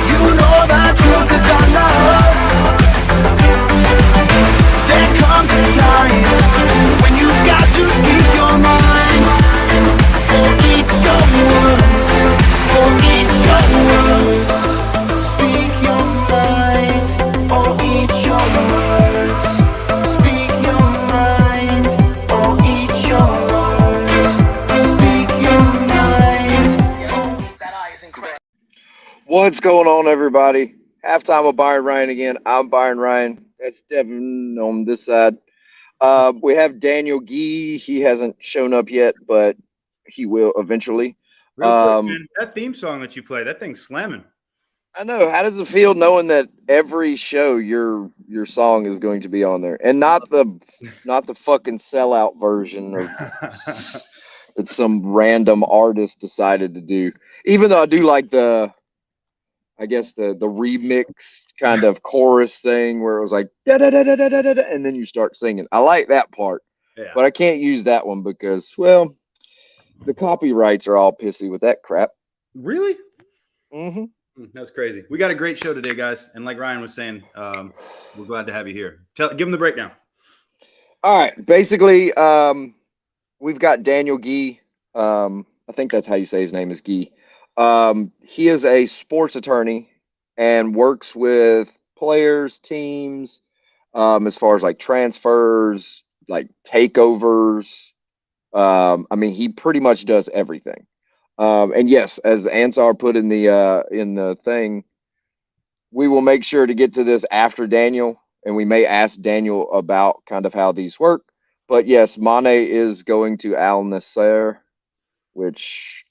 You know the truth is gonna hurt. There comes a time when you've got to speak your mind, or eat your words, or eat your words. Speak your mind, or eat your words. Speak your mind, or eat your words. Speak your mind. That eye is incredible. What's going on, everybody? Halftime with Bayern Ryan again. I'm Bayern Ryan. That's Devin on this side. We have Daniel Geey. He hasn't shown up yet, but he will eventually. Real quick, man, that theme song that you play, that thing's slamming. I know. How does it feel knowing that every show your song is going to be on there, and not the fucking sellout version of that some random artist decided to do? Even though I do like the remix kind of chorus thing where it was like da da da da da da da, and then you start singing. I like that part, Yeah. but I can't use that one because, well, the copyrights are all pissy with that crap. Really? Mm-hmm. That's crazy. We got a great show today, guys, and like Ryan was saying, we're glad to have you here. Give them the breakdown. All right, basically, we've got Daniel Geey. I think that's how you say his name is Geey. He is a sports attorney and works with players, teams, as far as like transfers, like takeovers. I mean, he pretty much does everything. And yes, as Ansar put in the thing, we will make sure to get to this after Daniel, and we may ask Daniel about kind of how these work. But yes, Mane is going to Al Nassr, which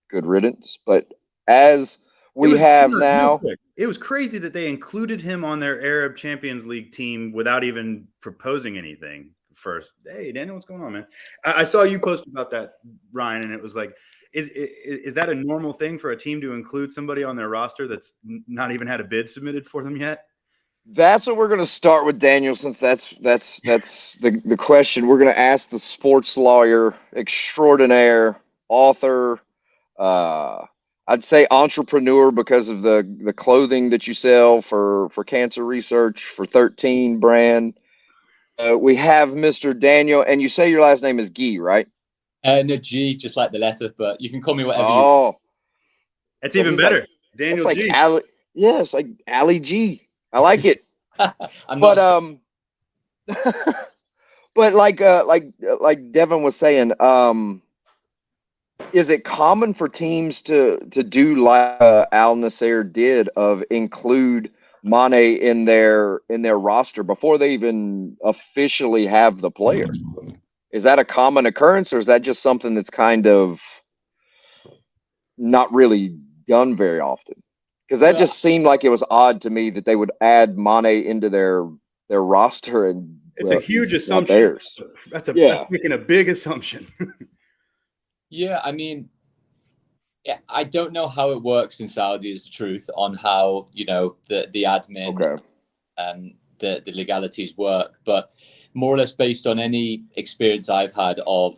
good riddance. But as we have now, it was crazy that they included him on their Arab Champions League team without even proposing anything first. Hey, Daniel, what's going on, man? I saw you post about that, Ryan, and it was like, is that a normal thing for a team to include somebody on their roster that's not even had a bid submitted for them yet? That's what we're going to start with, Daniel, since that's the question. We're going to ask the sports lawyer extraordinaire, author, I'd say entrepreneur because of the clothing that you sell for cancer research for 13 brand. We have Mr. Daniel, and you say your last name is Geey, right? No, G, just like the letter, but you can call me whatever you want. That's even better. Like, Daniel like G. Yes, like Ali G. I like it. But like Devin was saying, is it common for teams to do like Al Nassr did of include Mane in their roster before they even officially have the player? Is that a common occurrence, or is that just something that's kind of not really done very often? Because that just seemed like it was odd to me that they would add Mane into their roster, and it's a huge assumption. That's making a big assumption. Yeah, I mean, I don't know how it works in Saudi, is the truth, on how, you know, the admin and the legalities work. But more or less based on any experience I've had of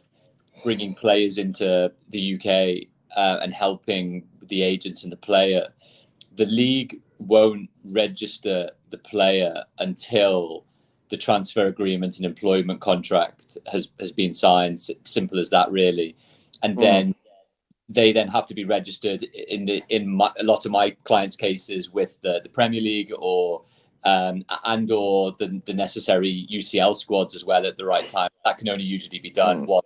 bringing players into the UK and helping the agents and the player, the league won't register the player until the transfer agreement and employment contract has been signed. Simple as that, really. And then they then have to be registered in a lot of my clients' cases with the Premier League or the necessary UCL squads as well at the right time. That can only usually be done once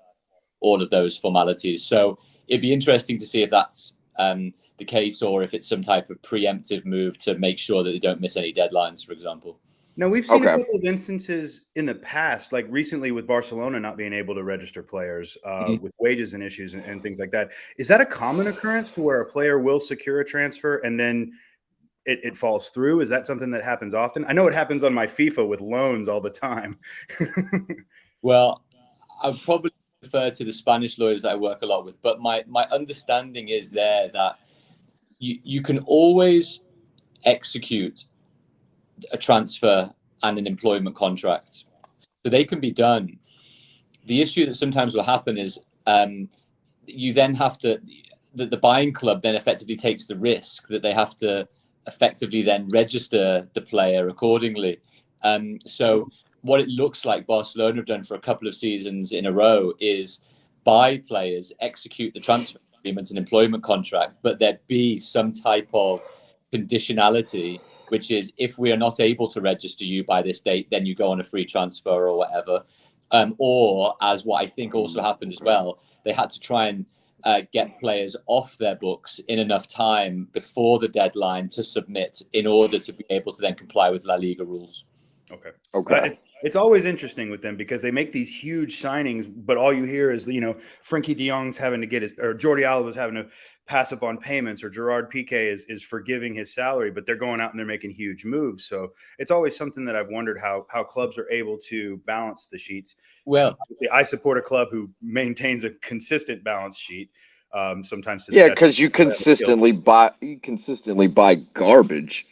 all of those formalities. So it'd be interesting to see if that's the case, or if it's some type of preemptive move to make sure that they don't miss any deadlines, for example. Now, we've seen a couple of instances in the past, like recently with Barcelona not being able to register players with wages and issues and things like that. Is that a common occurrence to where a player will secure a transfer and then it falls through? Is that something that happens often? I know it happens on my FIFA with loans all the time. Well, I would probably refer to the Spanish lawyers that I work a lot with, but my understanding is there that you can always execute a transfer and an employment contract, so they can be done. The issue that sometimes will happen is you then have to, the buying club then effectively takes the risk that they have to effectively then register the player accordingly. So what it looks like Barcelona have done for a couple of seasons in a row is buy players, execute the transfer agreement and employment contract, but there be some type of conditionality, which is if we are not able to register you by this date, then you go on a free transfer or whatever. Or as what I think also happened as well, they had to try and get players off their books in enough time before the deadline to submit in order to be able to then comply with La Liga rules. Okay. Okay. It's always interesting with them because they make these huge signings, but all you hear is, Frankie de Jong's having to get or Jordi Alba's having to pass up on payments, or Gerard Piqué is forgiving his salary, but they're going out and they're making huge moves. So it's always something that I've wondered how clubs are able to balance the sheets. Well, I support a club who maintains a consistent balance sheet. Sometimes, because you consistently buy garbage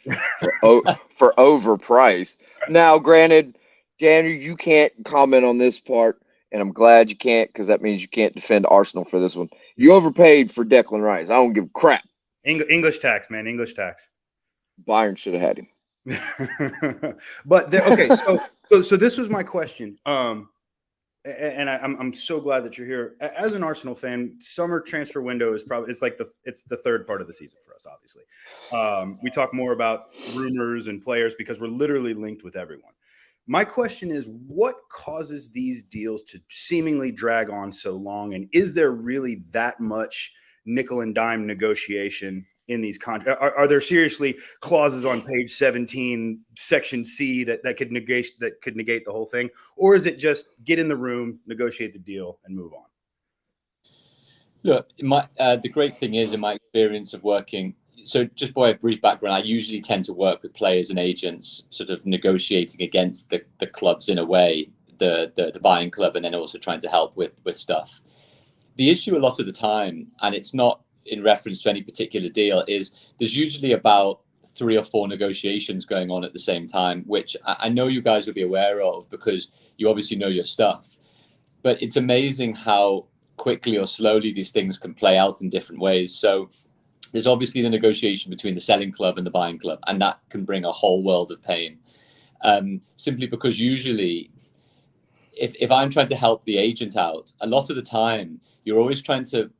for overpriced. Now, granted, Daniel, you can't comment on this part, and I'm glad you can't, because that means you can't defend Arsenal for this one. You overpaid for Declan Rice. I don't give a crap. English tax, man. English tax. Bayern should have had him. But okay, so this was my question. And I'm so glad that you're here. As an Arsenal fan, summer transfer window is probably it's the third part of the season for us. Obviously, we talk more about rumors and players because we're literally linked with everyone. My question is, what causes these deals to seemingly drag on so long? And is there really that much nickel and dime negotiation in these contracts? Are there seriously clauses on page 17, section C that could negate the whole thing? Or is it just get in the room, negotiate the deal, and move on? Look, the great thing is, in my experience of working, so just by a brief background, I usually tend to work with players and agents, sort of negotiating against the clubs in a way, the buying club, and then also trying to help with stuff. The issue a lot of the time, and it's not in reference to any particular deal, is there's usually about 3 or 4 negotiations going on at the same time, which I know you guys will be aware of because you obviously know your stuff. But it's amazing how quickly or slowly these things can play out in different ways. So there's obviously the negotiation between the selling club and the buying club, and that can bring a whole world of pain. Simply because usually if I'm trying to help the agent out, a lot of the time you're always trying to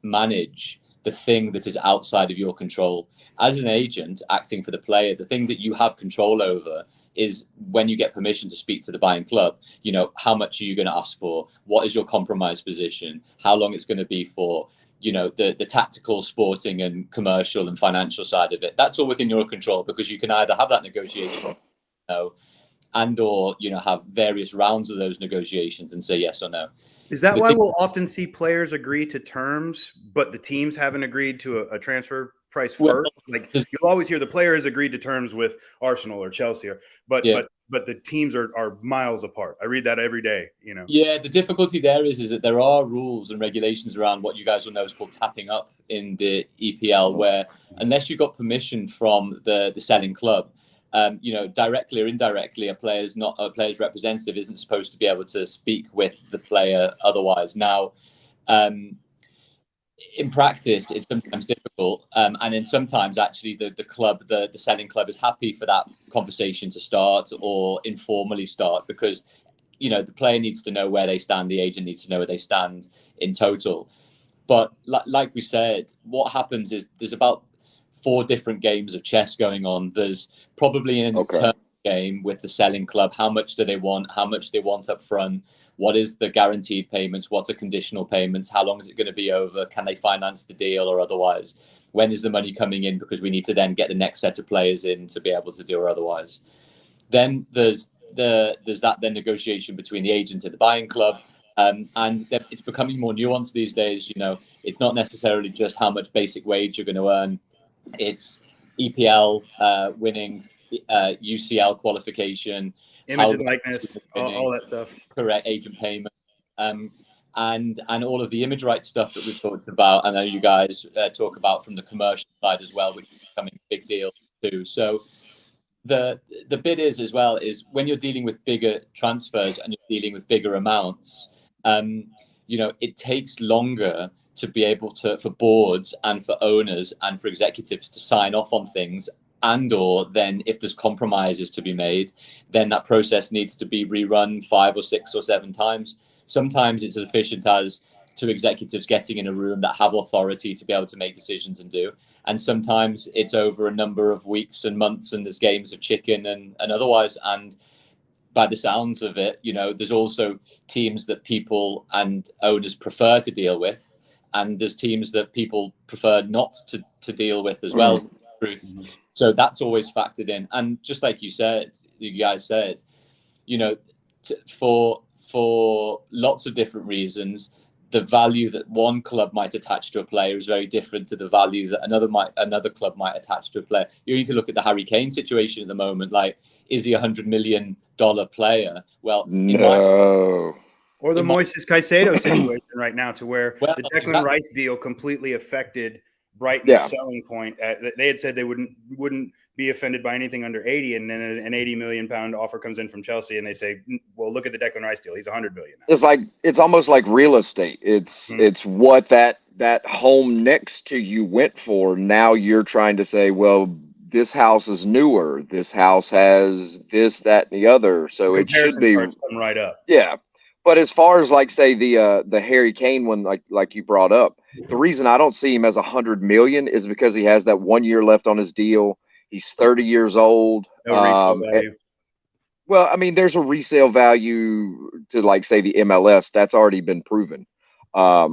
manage the thing that is outside of your control. As an agent acting for the player, the thing that you have control over is when you get permission to speak to the buying club, how much are you going to ask for? What is your compromise position? How long it's going to be for? The tactical, sporting and commercial and financial side of it. That's all within your control, because you can either have that negotiation, and or have various rounds of those negotiations and say yes or no. Is that why we'll often see players agree to terms, but the teams haven't agreed to a transfer price first? Like, you'll always hear the player has agreed to terms with Arsenal or Chelsea, but the teams are miles apart. I read that every day. Yeah, the difficulty there is that there are rules and regulations around what you guys will know is called tapping up in the EPL, where unless you got permission from the selling club, directly or indirectly, a player's representative isn't supposed to be able to speak with the player otherwise. Now, in practice, it's sometimes difficult, and then sometimes actually the club, the selling club, is happy for that conversation to start or informally start, because the player needs to know where they stand, the agent needs to know where they stand in total. But like we said, what happens is there's about 4 different games of chess going on. There's probably an internal game with the selling club. How much do they want? How much they want up front? What is the guaranteed payments? What are conditional payments? How long is it going to be over? Can they finance the deal or otherwise? When is the money coming in? Because we need to then get the next set of players in to be able to do or otherwise. Then there's that negotiation between the agent and the buying club. And it's becoming more nuanced these days. It's not necessarily just how much basic wage you're going to earn. It's EPL winning, UCL qualification, image and likeness, all that stuff. Correct, agent payment, and all of the image rights stuff that we've talked about. I know you guys talk about from the commercial side as well, which is becoming a big deal too. So the bit is when you're dealing with bigger transfers and you're dealing with bigger amounts, it takes longer to be able to, for boards and for owners and for executives to sign off on things, and or then if there's compromises to be made, then that process needs to be rerun 5 or 6 or 7 times. Sometimes it's as efficient as 2 executives getting in a room that have authority to be able to make decisions and do. And sometimes it's over a number of weeks and months, and there's games of chicken and otherwise. And by the sounds of it, you know, there's also teams that people and owners prefer to deal with, and there's teams that people prefer not to deal with as well. Truth. So that's always factored in. And just like you guys said, you know, for lots of different reasons, the value that one club might attach to a player is very different to the value that another club might attach to a player. You need to look at the Harry Kane situation at the moment. Like, is he $100 million player? Well, no. Or the Moises Caicedo situation right now, to where the Declan Rice deal completely affected Brighton's selling point. They had said they wouldn't be offended by anything under 80, and then an 80 million pound offer comes in from Chelsea, and they say, "Well, look at the Declan Rice deal; he's 100 million." Now. It's almost like real estate. It's what that home next to you went for. Now you're trying to say, well, this house is newer. This house has this, that, and the other, so it should be right up. Yeah. But as far as, like, say, the Harry Kane one, like you brought up, the reason I don't see him as 100 million is because he has that 1 year left on his deal. He's 30 years old. No resale value. Well, I mean, there's a resale value to, like, say, the MLS. That's already been proven. But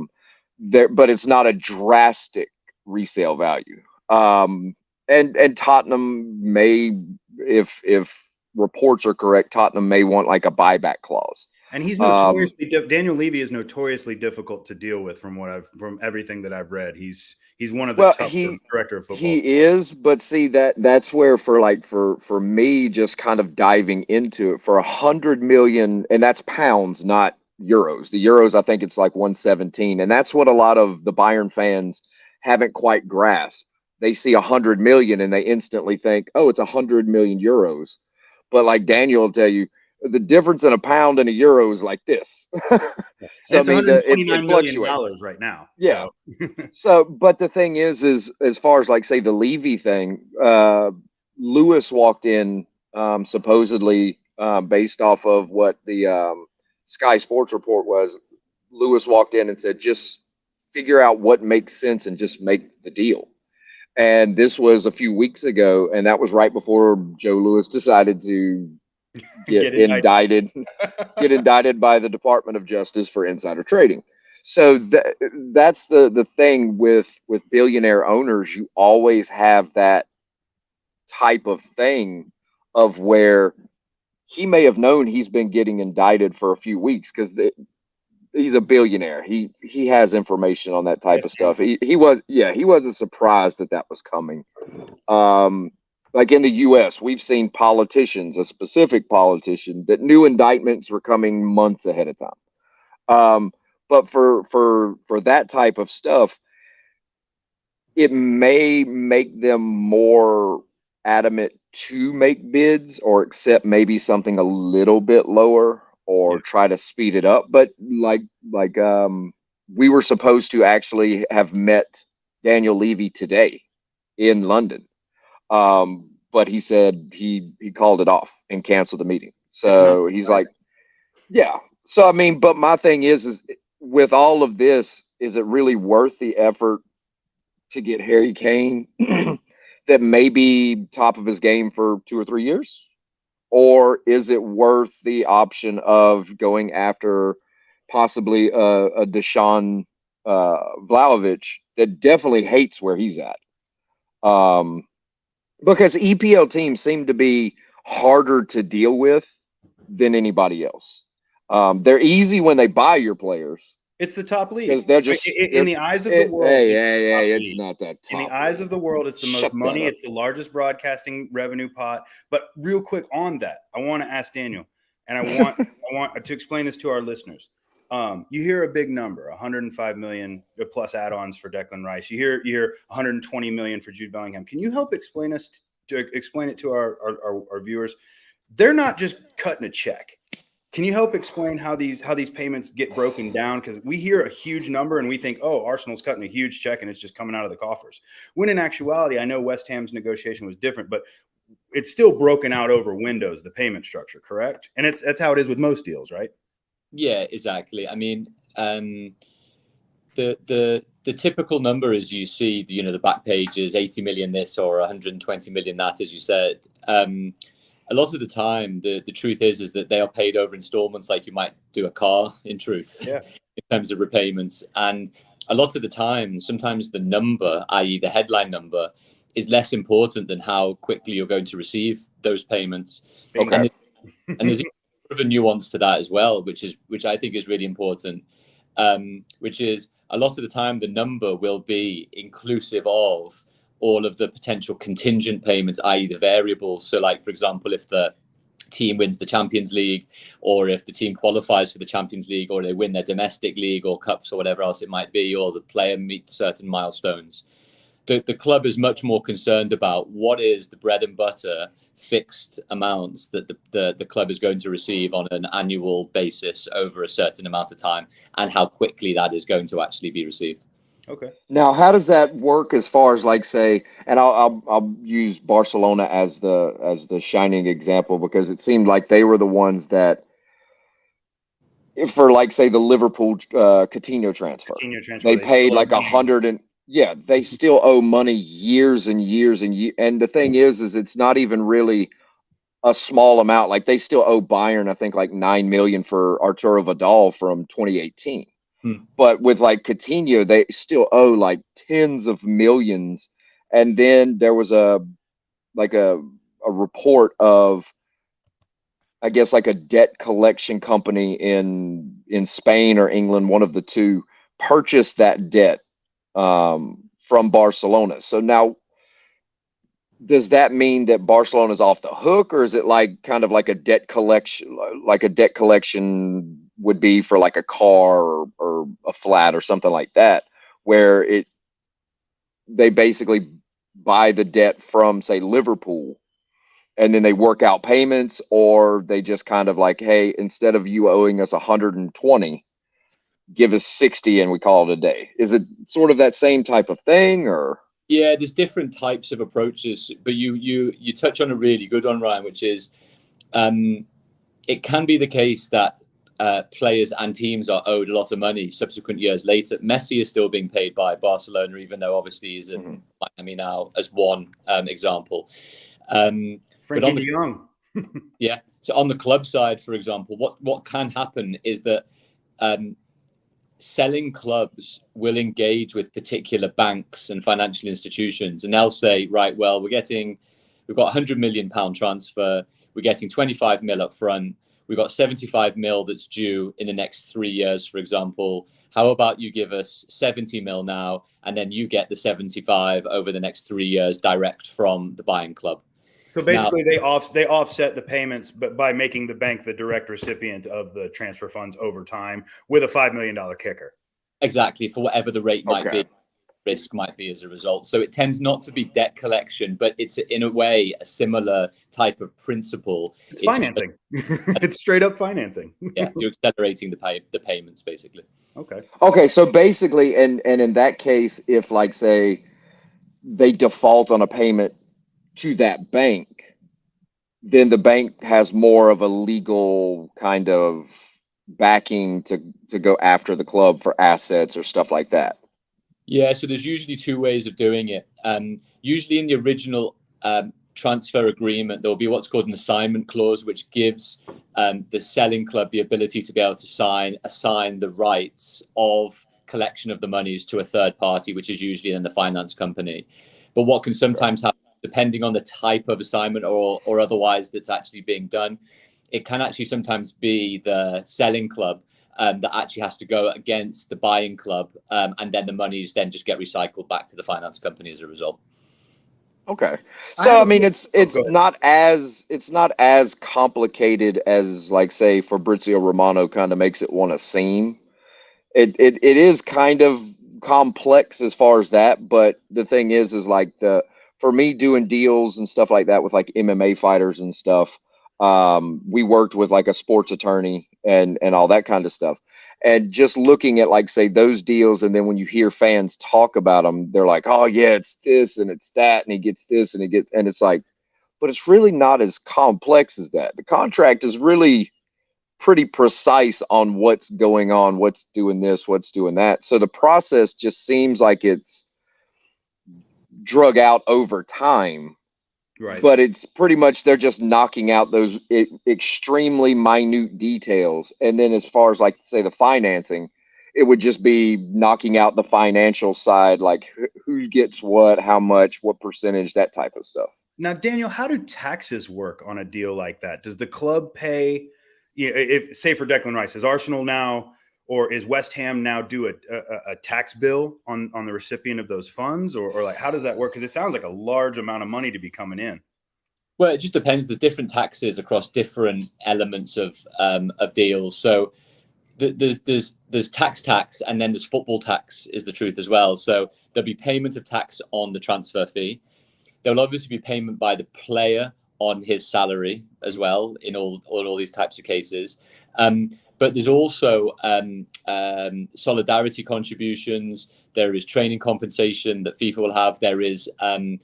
it's not a drastic resale value. And Tottenham may, if reports are correct, Tottenham may want like a buyback clause. And he's notoriously Daniel Levy is notoriously difficult to deal with from everything that I've read. He's one of the tough director of football. He is, but see that's where for me, just kind of diving into it, for 100 million, and that's pounds, not euros. The euros, I think it's like 117, and that's what a lot of the Bayern fans haven't quite grasped. They see 100 million and they instantly think, oh, it's 100 million euros. But like Daniel will tell you, the difference in a pound and a euro is like this. So it's $129 million right now. Yeah. So, but the thing is as far as, like, say, the Levy thing, Lewis walked in, supposedly, based off of what the Sky Sports report was. Lewis walked in and said, just figure out what makes sense and just make the deal. And this was a few weeks ago, and that was right before Joe Lewis decided to get indicted by the Department of Justice for insider trading. So that's the thing with billionaire owners. You always have that type of thing of where he may have known he's been getting indicted for a few weeks because he's a billionaire. He has information on that type of stuff. He wasn't surprised that was coming. Like in the U.S., we've seen politicians, a specific politician, that knew indictments were coming months ahead of time. But for that type of stuff, it may make them more adamant to make bids or accept maybe something a little bit lower or try to speed it up. But like we were supposed to actually have met Daniel Levy today in London. But he said he called it off and canceled the meeting. So he's like, yeah. So, I mean, but my thing is with all of this, is it really worth the effort to get Harry Kane that may be top of his game for 2 or 3 years? Or is it worth the option of going after possibly a Dusan Vlahovic that definitely hates where he's at? Because EPL teams seem to be harder to deal with than anybody else. They're easy when they buy your players. It's the top league. Because they're just in the eyes of the world. It's not that top. In the eyes of the world, it's the most money. It's the largest broadcasting revenue pot. But real quick on that, I want to ask Daniel, and I want to explain this to our listeners. You hear a big number, 105 million plus add-ons for Declan Rice. You hear 120 million for Jude Bellingham. Can you help explain it to our viewers? They're not just cutting a check. Can you help explain how these payments get broken down? Because we hear a huge number and we think, oh, Arsenal's cutting a huge check and it's just coming out of the coffers. When in actuality, I know West Ham's negotiation was different, but it's still broken out over windows, the payment structure, correct? And that's how it is with most deals, right? Yeah, exactly. I mean, the typical number is you see, the back pages, 80 million this or 120 million that, as you said. A lot of the time, the truth is that they are paid over installments, like you might do a car, in truth, Yeah. in terms of repayments. And a lot of the time, sometimes the number, i.e. the headline number, is less important than how quickly you're going to receive those payments. Okay. And there's a nuance to that as well, which I think is really important, which is a lot of the time the number will be inclusive of all of the potential contingent payments, i.e. the variables. So like, for example, if the team wins the Champions League, or if the team qualifies for the Champions League, or they win their domestic league or cups or whatever else it might be, or the player meets certain milestones, the club is much more concerned about what is the bread and butter fixed amounts that the club is going to receive on an annual basis over a certain amount of time, and how quickly that is going to actually be received. Okay. Now, how does that work as far as like say, and I'll use Barcelona as the shining example, because it seemed like they were the ones that, for like say the Liverpool Coutinho transfer, they paid like 100 and they still owe money years and years and years. And the thing is it's not even really a small amount. Like they still owe Bayern, I think, like 9 million for Arturo Vidal from 2018. But with like Coutinho, they still owe like tens of millions. And then there was a report of, I guess, like a debt collection company in Spain or England, one of the two, purchased that debt from Barcelona. So now, does that mean that Barcelona is off the hook, or is it like kind of like a debt collection, would be for like a car or a flat or something like that, where they basically buy the debt from, say, Liverpool, and then they work out payments, or they just kind of like, hey, instead of you owing us 120, give us 60 and we call it a day? Is it sort of that same type of thing, or? Yeah, there's different types of approaches, but you touch on a really good one, Ryan, which is it can be the case that players and teams are owed a lot of money subsequent years later. Messi is still being paid by Barcelona, even though obviously he's in Miami now, as one example. Frankie but on de Jong. Yeah. So on the club side, for example, what can happen is that selling clubs will engage with particular banks and financial institutions, and they'll say, right, well, we've got £100 million transfer, we're getting 25 mil up front, we've got 75 mil that's due in the next 3 years, for example. How about you give us 70 mil now, and then you get the 75 over the next 3 years direct from the buying club? So basically, now, they offset the payments, but by making the bank the direct recipient of the transfer funds over time with a $5 million kicker. Exactly, for whatever the rate might be, risk might be as a result. So it tends not to be debt collection, but it's in a way a similar type of principle. It's financing. It's straight up financing. Yeah, you're accelerating the payments, basically. Okay. So basically, and in that case, if like say they default on a payment to that bank, then the bank has more of a legal kind of backing to go after the club for assets or stuff like that. Yeah, so there's usually two ways of doing it. Usually in the original transfer agreement, there'll be what's called an assignment clause, which gives the selling club the ability to be able to assign the rights of collection of the monies to a third party, which is usually in the finance company. But what can sometimes happen, depending on the type of assignment or otherwise that's actually being done, it can actually sometimes be the selling club that actually has to go against the buying club, and then the monies then just get recycled back to the finance company as a result. Okay, so I mean, it's not as complicated as, like, say, Fabrizio Romano kind of makes it want to seem. It is kind of complex as far as that, but the thing is like for me doing deals and stuff like that with like MMA fighters and stuff, We worked with like a sports attorney and all that kind of stuff. And just looking at like, say, those deals, and then when you hear fans talk about them, they're like, oh yeah, it's this and it's that, and he gets this and and it's like, but it's really not as complex as that. The contract is really pretty precise on what's going on, what's doing this, what's doing that. So the process just seems like it's drug out over time. Right. But it's pretty much they're just knocking out those extremely minute details. And then as far as like, say, the financing, it would just be knocking out the financial side, like who gets what, how much, what percentage, that type of stuff. Now, Daniel, how do taxes work on a deal like that? Does the club pay, if say for Declan Rice, is Arsenal now, or is West Ham now do a tax bill on the recipient of those funds, or like how does that work? Because it sounds like a large amount of money to be coming in. Well, it just depends. There's different taxes across different elements of deals. So there's tax, and then there's football tax is the truth as well. So there'll be payment of tax on the transfer fee. There'll obviously be payment by the player on his salary as well in all these types of cases. But there's also solidarity contributions. There is training compensation that FIFA will have. There is a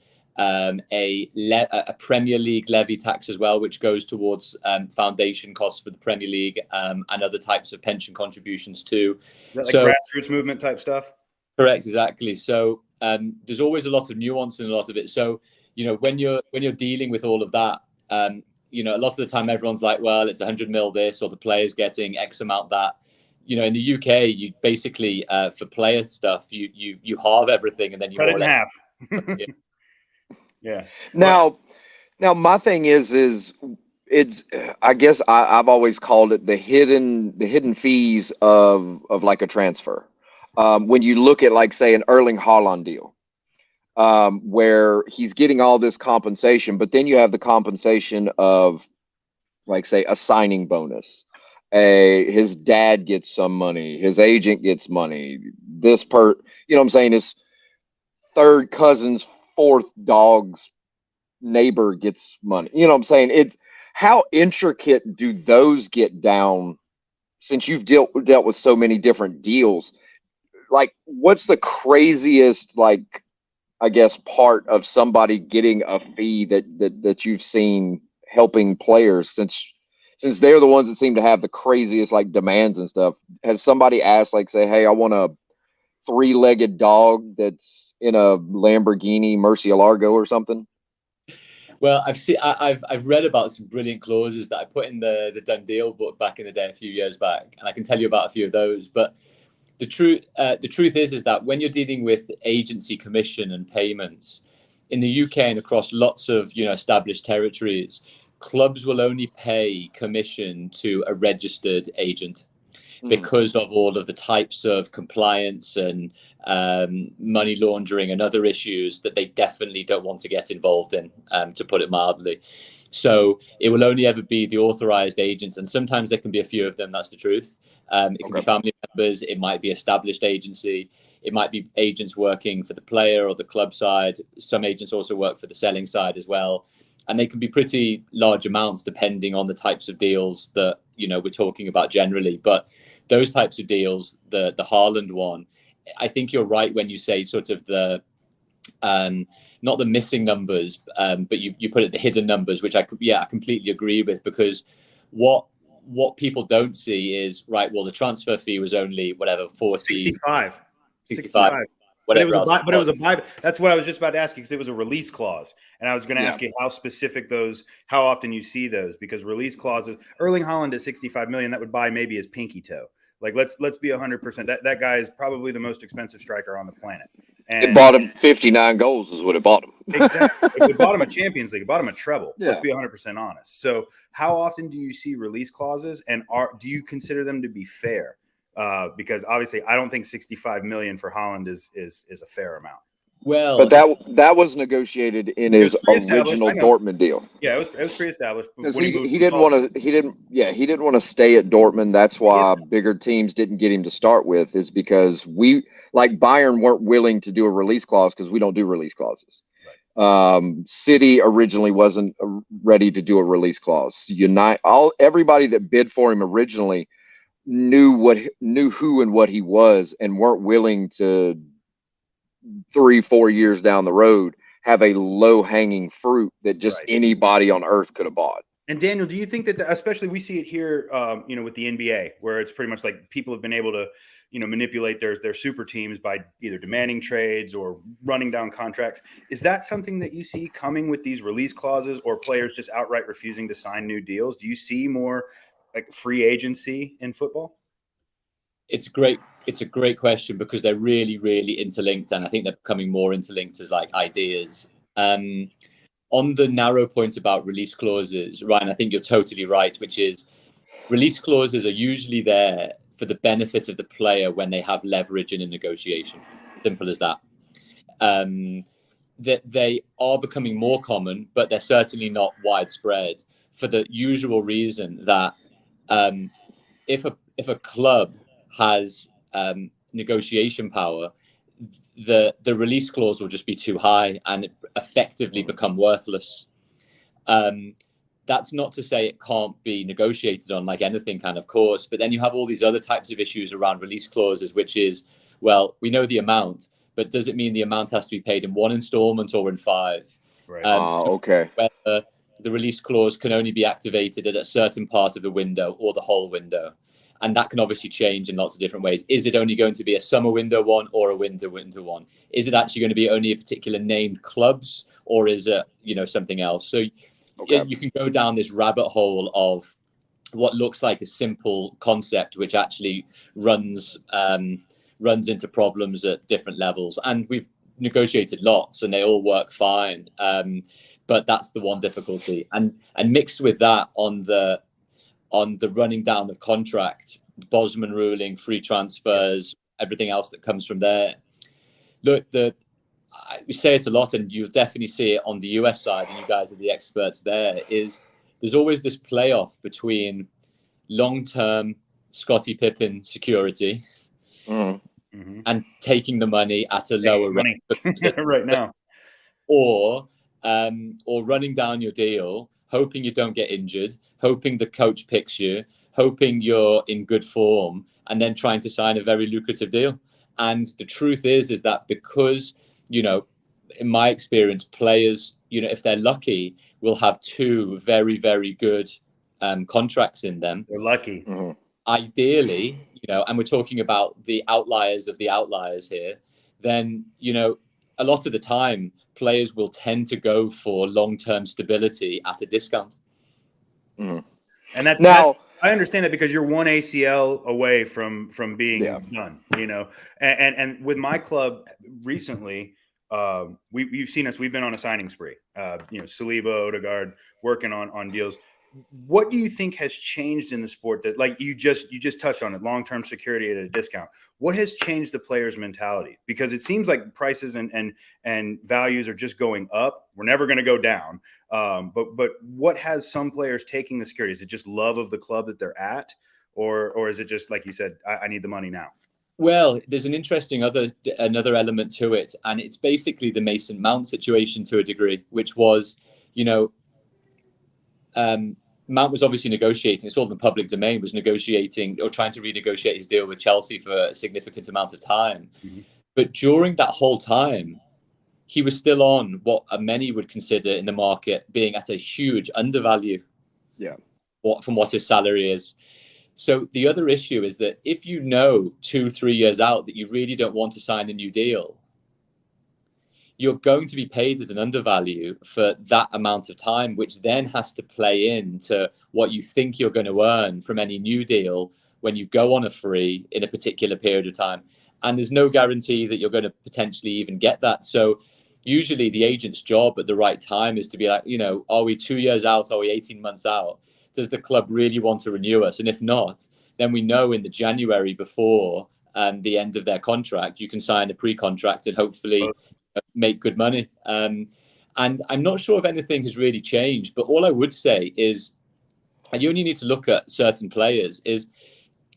Premier League levy tax as well, which goes towards foundation costs for the Premier League and other types of pension contributions too. Is that like grassroots movement type stuff? Correct, exactly. So there's always a lot of nuance in a lot of it. So when you're dealing with all of that, a lot of the time everyone's like, well, it's 100 mil this, or the player's getting X amount that. In the UK, you basically for player stuff, you halve everything and then you cut more it or in less. half. Yeah. Now my thing is it's I guess I've always called it the hidden fees of like a transfer. When you look at like, say, an Erling Haaland deal, where he's getting all this compensation, but then you have the compensation of like, say, a signing bonus. His dad gets some money, his agent gets money, what I'm saying, his third cousin's fourth dog's neighbor gets money. You know what I'm saying? It's how intricate do those get down, since you've dealt with so many different deals? Like, what's the craziest, like, I guess, part of somebody getting a fee that you've seen helping players, since they're the ones that seem to have the craziest like demands and stuff? Has somebody asked, like, say, hey, I want a 3-legged dog that's in a Lamborghini Murcielago or something? Well, I've read about some brilliant clauses that I put in the Done Deal book back in the day, a few years back, and I can tell you about a few of those. But the truth is that when you're dealing with agency commission and payments in the UK and across lots of established territories, clubs will only pay commission to a registered agent, because of all of the types of compliance and money laundering and other issues that they definitely don't want to get involved in, to put it mildly. So it will only ever be the authorized agents, and sometimes there can be a few of them. That's the truth. It can be family members. It might be established agency. It might be agents working for the player or the club side. Some agents also work for the selling side as well. And they can be pretty large amounts depending on the types of deals that we're talking about generally. But those types of deals, the Haaland one, I think you're right when you say sort of the not the missing numbers, but you put it the hidden numbers, which I completely agree with, because what people don't see is, right, well, the transfer fee was only whatever 65. Whatever, but it was a buy. That's what I was just about to ask you, because it was a release clause, and I was going to ask you how specific how often you see those, because release clauses. Erling Haaland at 65 million, that would buy maybe his pinky toe. Like, let's be 100%. That guy is probably the most expensive striker on the planet. And it bought him 59 goals is what it bought him. Exactly. It bought him a Champions League. It bought him a treble. Yeah. Let's be 100% honest. So how often do you see release clauses, and do you consider them to be fair? Because obviously I don't think 65 million for Haaland is a fair amount. Well, but that was negotiated in his original Dortmund deal. Yeah, it was pre-established. He didn't want to stay at Dortmund. That's why bigger teams didn't get him to start with, is because we, like Bayern, weren't willing to do a release clause, because we don't do release clauses. City originally wasn't ready to do a release clause. Everybody that bid for him originally knew who and what he was, and weren't willing to 3-4 years down the road have a low hanging fruit that just anybody on earth could have bought. And Daniel, do you think that, especially we see it here, with the NBA, where it's pretty much like people have been able to, manipulate their super teams by either demanding trades or running down contracts. Is that something that you see coming with these release clauses, or players just outright refusing to sign new deals? Do you see more like free agency in football? It's a great question, because they're really, really interlinked, and I think they're becoming more interlinked as like ideas. On the narrow point about release clauses, Ryan, I think you're totally right, which is release clauses are usually there for the benefit of the player when they have leverage in a negotiation. Simple as that. That they are becoming more common, but they're certainly not widespread, for the usual reason that if a club has negotiation power, the release clause will just be too high and effectively become worthless. That's not to say it can't be negotiated on, like anything can, of course, but then you have all these other types of issues around release clauses, which is, well, we know the amount, but does it mean the amount has to be paid in one installment or in 5? Right. Okay. Whether the release clause can only be activated at a certain part of the window or the whole window. And that can obviously change in lots of different ways. Is it only going to be a summer window one or a winter one? Is it actually going to be only a particular named clubs, or is it, something else? So you can go down this rabbit hole of what looks like a simple concept, which actually runs into problems at different levels. And we've negotiated lots and they all work fine. But that's the one difficulty. And mixed with that on the running down of contract, Bosman ruling, free transfers, everything else that comes from there. Look, we say it a lot, and you'll definitely see it on the US side, and you guys are the experts there, is there's always this playoff between long-term Scottie Pippen security and taking the money at a lower rate right now, or running down your deal, hoping you don't get injured, hoping the coach picks you, hoping you're in good form, and then trying to sign a very lucrative deal. And the truth is that because, in my experience, players, if they're lucky, will have 2 very, very good contracts in them. They're lucky. Ideally, and we're talking about the outliers of the outliers here, then, a lot of the time, players will tend to go for long-term stability at a discount. And that's I understand that, because you're one ACL away from being done, and with my club recently, you've seen us, we've been on a signing spree, Saliba, Odegaard, working on deals. What do you think has changed in the sport that, like you just touched on it, long-term security at a discount? What has changed the player's mentality? Because it seems like prices and values are just going up. We're never going to go down. But what has some players taking the security? Is it just love of the club that they're at, or is it just, like you said, I need the money now? Well, there's an interesting another element to it, and it's basically the Mason Mount situation to a degree, which was, Mount was obviously negotiating. It's all in the public domain. Was negotiating or trying to renegotiate his deal with Chelsea for a significant amount of time. But during that whole time, he was still on what many would consider in the market being at a huge undervalue. From what his salary is. So the other issue is that if 2-3 years out that you really don't want to sign a new deal, you're going to be paid as an undervalue for that amount of time, which then has to play into what you think you're going to earn from any new deal when you go on a free in a particular period of time. And there's no guarantee that you're going to potentially even get that. So usually the agent's job at the right time is to be like, are we 2 years out? Are we 18 months out? Does the club really want to renew us? And if not, then we know in the January before the end of their contract, you can sign a pre-contract and hopefully make good money. And I'm not sure if anything has really changed, but all I would say is, and you only need to look at certain players, is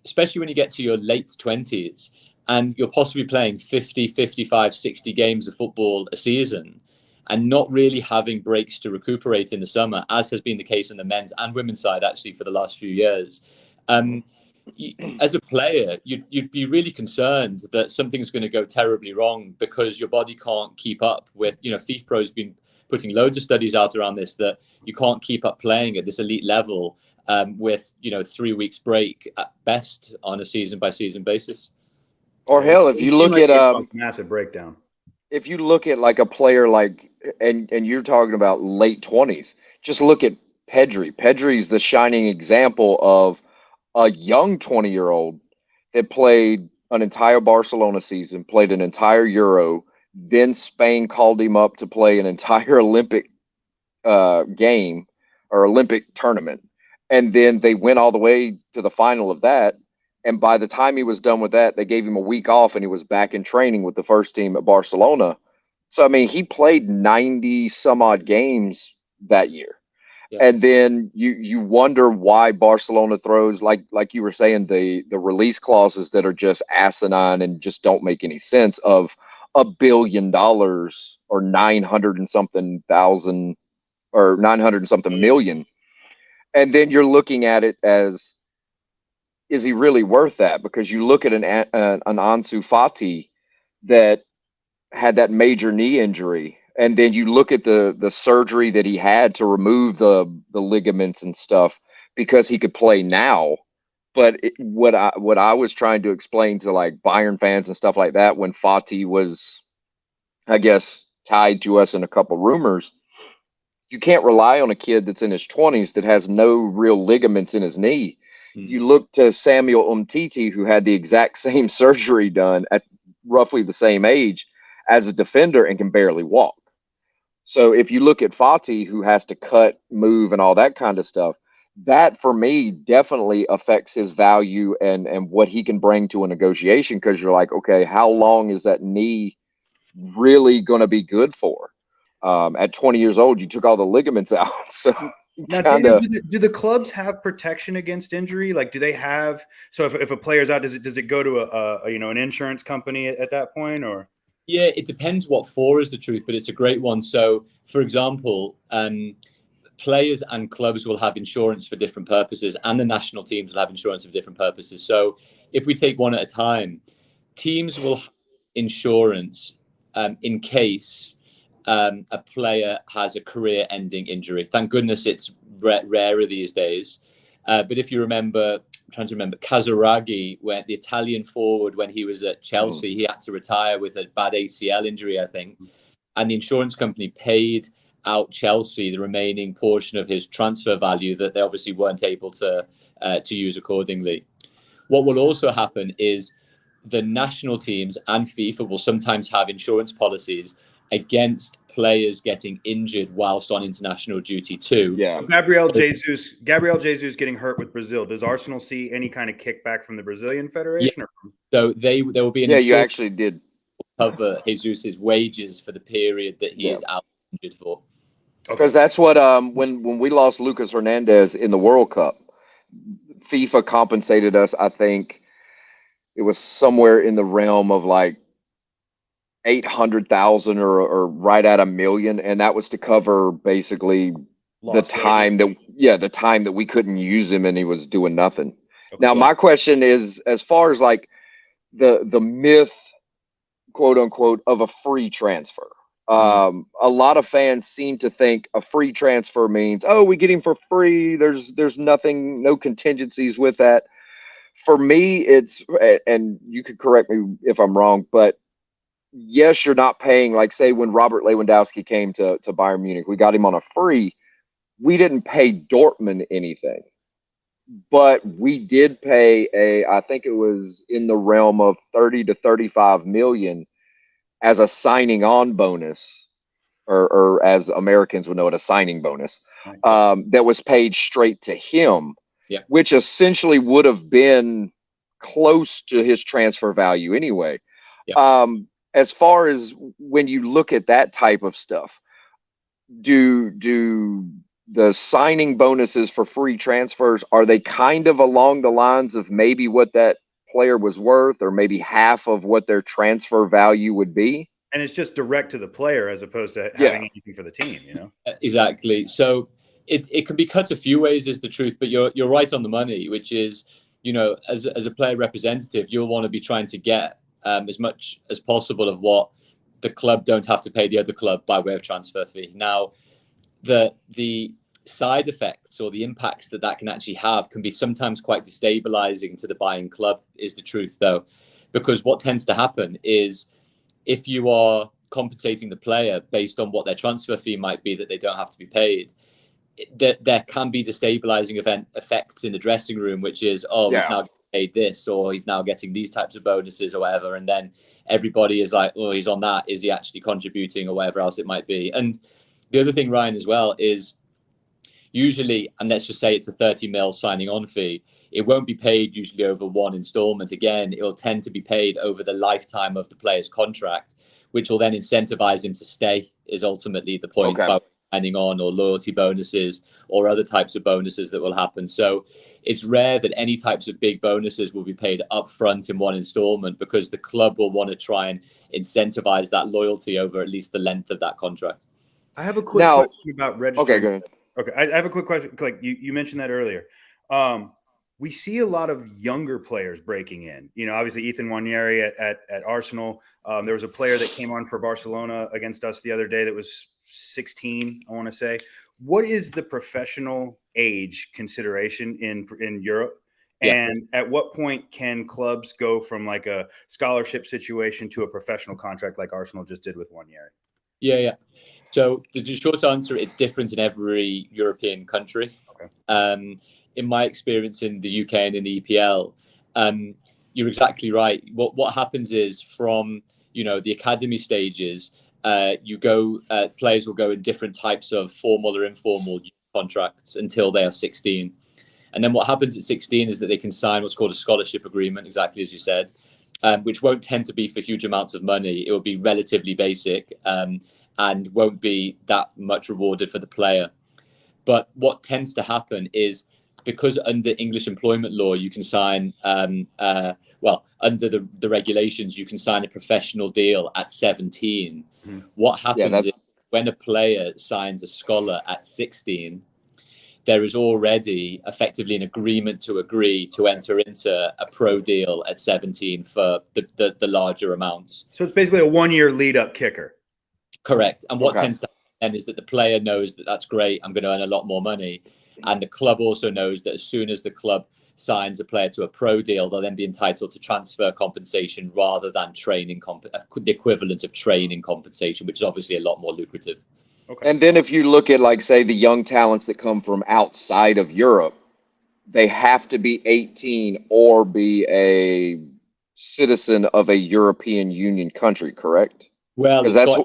especially when you get to your late 20s and you're possibly playing 50, 55, 60 games of football a season, and not really having breaks to recuperate in the summer, as has been the case on the men's and women's side actually for the last few years. As a player, you'd be really concerned that something's going to go terribly wrong because your body can't keep up with, FIFPro's been putting loads of studies out around this, that you can't keep up playing at this elite level with 3 weeks break at best on a season by season basis. Or hell, if you look at massive breakdown. If you look at like a player like, and you're talking about late 20s, just look at Pedri. Pedri's the shining example of a young 20-year-old that played an entire Barcelona season, played an entire Euro, then Spain called him up to play an entire Olympic game or Olympic tournament. And then they went all the way to the final of that. And by the time he was done with that, they gave him a week off and he was back in training with the first team at Barcelona. So, I mean, he played 90 some odd games that year. Yeah. And then you wonder why Barcelona throws, like you were saying, the release clauses that are just asinine and just don't make any sense, of $1 billion or 900 and something thousand or 900 and something million. And then you're looking at it as, is he really worth that? Because you look at an Ansu Fati that had that major knee injury, and then you look at the surgery that he had to remove the ligaments and stuff because he could play now. But what I was trying to explain to like Bayern fans and stuff like that, when Fati was, I guess, tied to us in a couple rumors, you can't rely on a kid that's in his 20s that has no real ligaments in his knee. You look to Samuel Umtiti, who had the exact same surgery done at roughly the same age as a defender and can barely walk. So if you look at Fati, who has to cut, move, and all that kind of stuff, that for me definitely affects his value and what he can bring to a negotiation, because you're like, okay, how long is that knee really going to be good for? At 20 years old, you took all the ligaments out. So now, Daniel, do the clubs have protection against injury? Like, do they have? So if a player's out, does it go to an insurance company at that point, or? Yeah, it depends what for is the truth, but it's a great one. So, for example, players and clubs will have insurance for different purposes, and the national teams will have insurance for different purposes. So, if we take one at a time, teams will have insurance in case a player has a career-ending injury. Thank goodness it's rarer these days. But if you remember, I'm trying to remember, Casaraghi, when the Italian forward, when he was at Chelsea, he had to retire with a bad ACL injury, I think. And the insurance company paid out Chelsea the remaining portion of his transfer value that they obviously weren't able to use accordingly. What will also happen is the national teams and FIFA will sometimes have insurance policies against players getting injured whilst on international duty too. Yeah. Gabriel Jesus getting hurt with Brazil. Does Arsenal see any kind of kickback from the Brazilian Federation? Yeah. So there will be an you actually did cover Jesus's wages for the period that he is out injured for. Because that's what when we lost Lucas Hernandez in the World Cup, FIFA compensated us. I think it was somewhere in the realm of like 800,000 or right at $1 million, and that was to cover basically the time that we couldn't use him and he was doing nothing. Okay. Now my question is, as far as like the myth, quote unquote, of a free transfer, a lot of fans seem to think a free transfer means, oh, we get him for free, there's nothing, no contingencies with that. For me, it's, and you could correct me if I'm wrong, but yes, you're not paying, like say when Robert Lewandowski came to Bayern Munich, we got him on a free. We didn't pay Dortmund anything, but we did pay I think it was in the realm of 30 to 35 million as a signing on bonus, or as Americans would know it, a signing bonus, that was paid straight to him, which essentially would have been close to his transfer value anyway. As far as when you look at that type of stuff, do the signing bonuses for free transfers, are they kind of along the lines of maybe what that player was worth, or maybe half of what their transfer value would be? And it's just direct to the player as opposed to having anything for the team, you know? Exactly. So it can be cut a few ways, is the truth, but you're right on the money, which is, you know, as a player representative, you'll want to be trying to get as much as possible of what the club don't have to pay the other club by way of transfer fee. Now, the side effects or the impacts that can actually have can be sometimes quite destabilizing to the buying club, is the truth, though, because what tends to happen is if you are compensating the player based on what their transfer fee might be that they don't have to be paid, there can be destabilizing effects in the dressing room, which is, he's now getting paid this, or he's now getting these types of bonuses or whatever. And then everybody is like, oh, he's on that. Is he actually contributing or whatever else it might be? And the other thing, Ryan, as well, is usually, and let's just say it's a 30 mil signing on fee, it won't be paid usually over one installment. Again, it will tend to be paid over the lifetime of the player's contract, which will then incentivize him to stay, is ultimately the point, by signing on, or loyalty bonuses or other types of bonuses that will happen. So it's rare that any types of big bonuses will be paid up front in one installment, because the club will want to try and incentivize that loyalty over at least the length of that contract. I have a quick question about registering. Okay, go ahead. Okay, I have a quick question. Like you mentioned that earlier. We see a lot of younger players breaking in. You know, obviously Ethan Nwaneri at Arsenal. There was a player that came on for Barcelona against us the other day that was 16, I want to say. What is the professional age consideration in Europe? And at what point can clubs go from like a scholarship situation to a professional contract like Arsenal just did with Nwaneri? Yeah. So the short answer, it's different in every European country. Okay. In my experience in the UK and in the EPL, you're exactly right. What happens is, from, you know, the academy stages, players will go in different types of formal or informal contracts until they are 16. And then what happens at 16 is that they can sign what's called a scholarship agreement, exactly as you said, which won't tend to be for huge amounts of money. It will be relatively basic and won't be that much rewarded for the player. But what tends to happen is, because under English employment law, you can sign, under the regulations, you can sign a professional deal at 17. Mm-hmm. What happens is, when a player signs a scholar at 16, there is already effectively an agreement to agree to enter into a pro deal at 17 for the larger amounts. So it's basically a 1-year lead up kicker. Correct. And what tends to happen then is that the player knows that that's great, I'm going to earn a lot more money. And the club also knows that as soon as the club signs a player to a pro deal, they'll then be entitled to transfer compensation rather than the equivalent of training compensation, which is obviously a lot more lucrative. Okay. And then if you look at, like, say, the young talents that come from outside of Europe, they have to be 18 or be a citizen of a European Union country, correct? Well,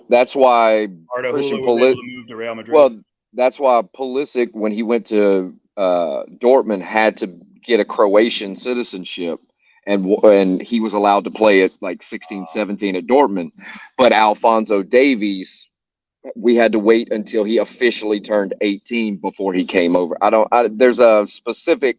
that's why Christian Pulisic moved to Real Madrid. Well, that's why Pulisic, when he went to Dortmund, had to get a Croatian citizenship, and he was allowed to play at like 16, 17 at Dortmund. But Alphonso Davies, we had to wait until he officially turned 18 before he came over. There's a specific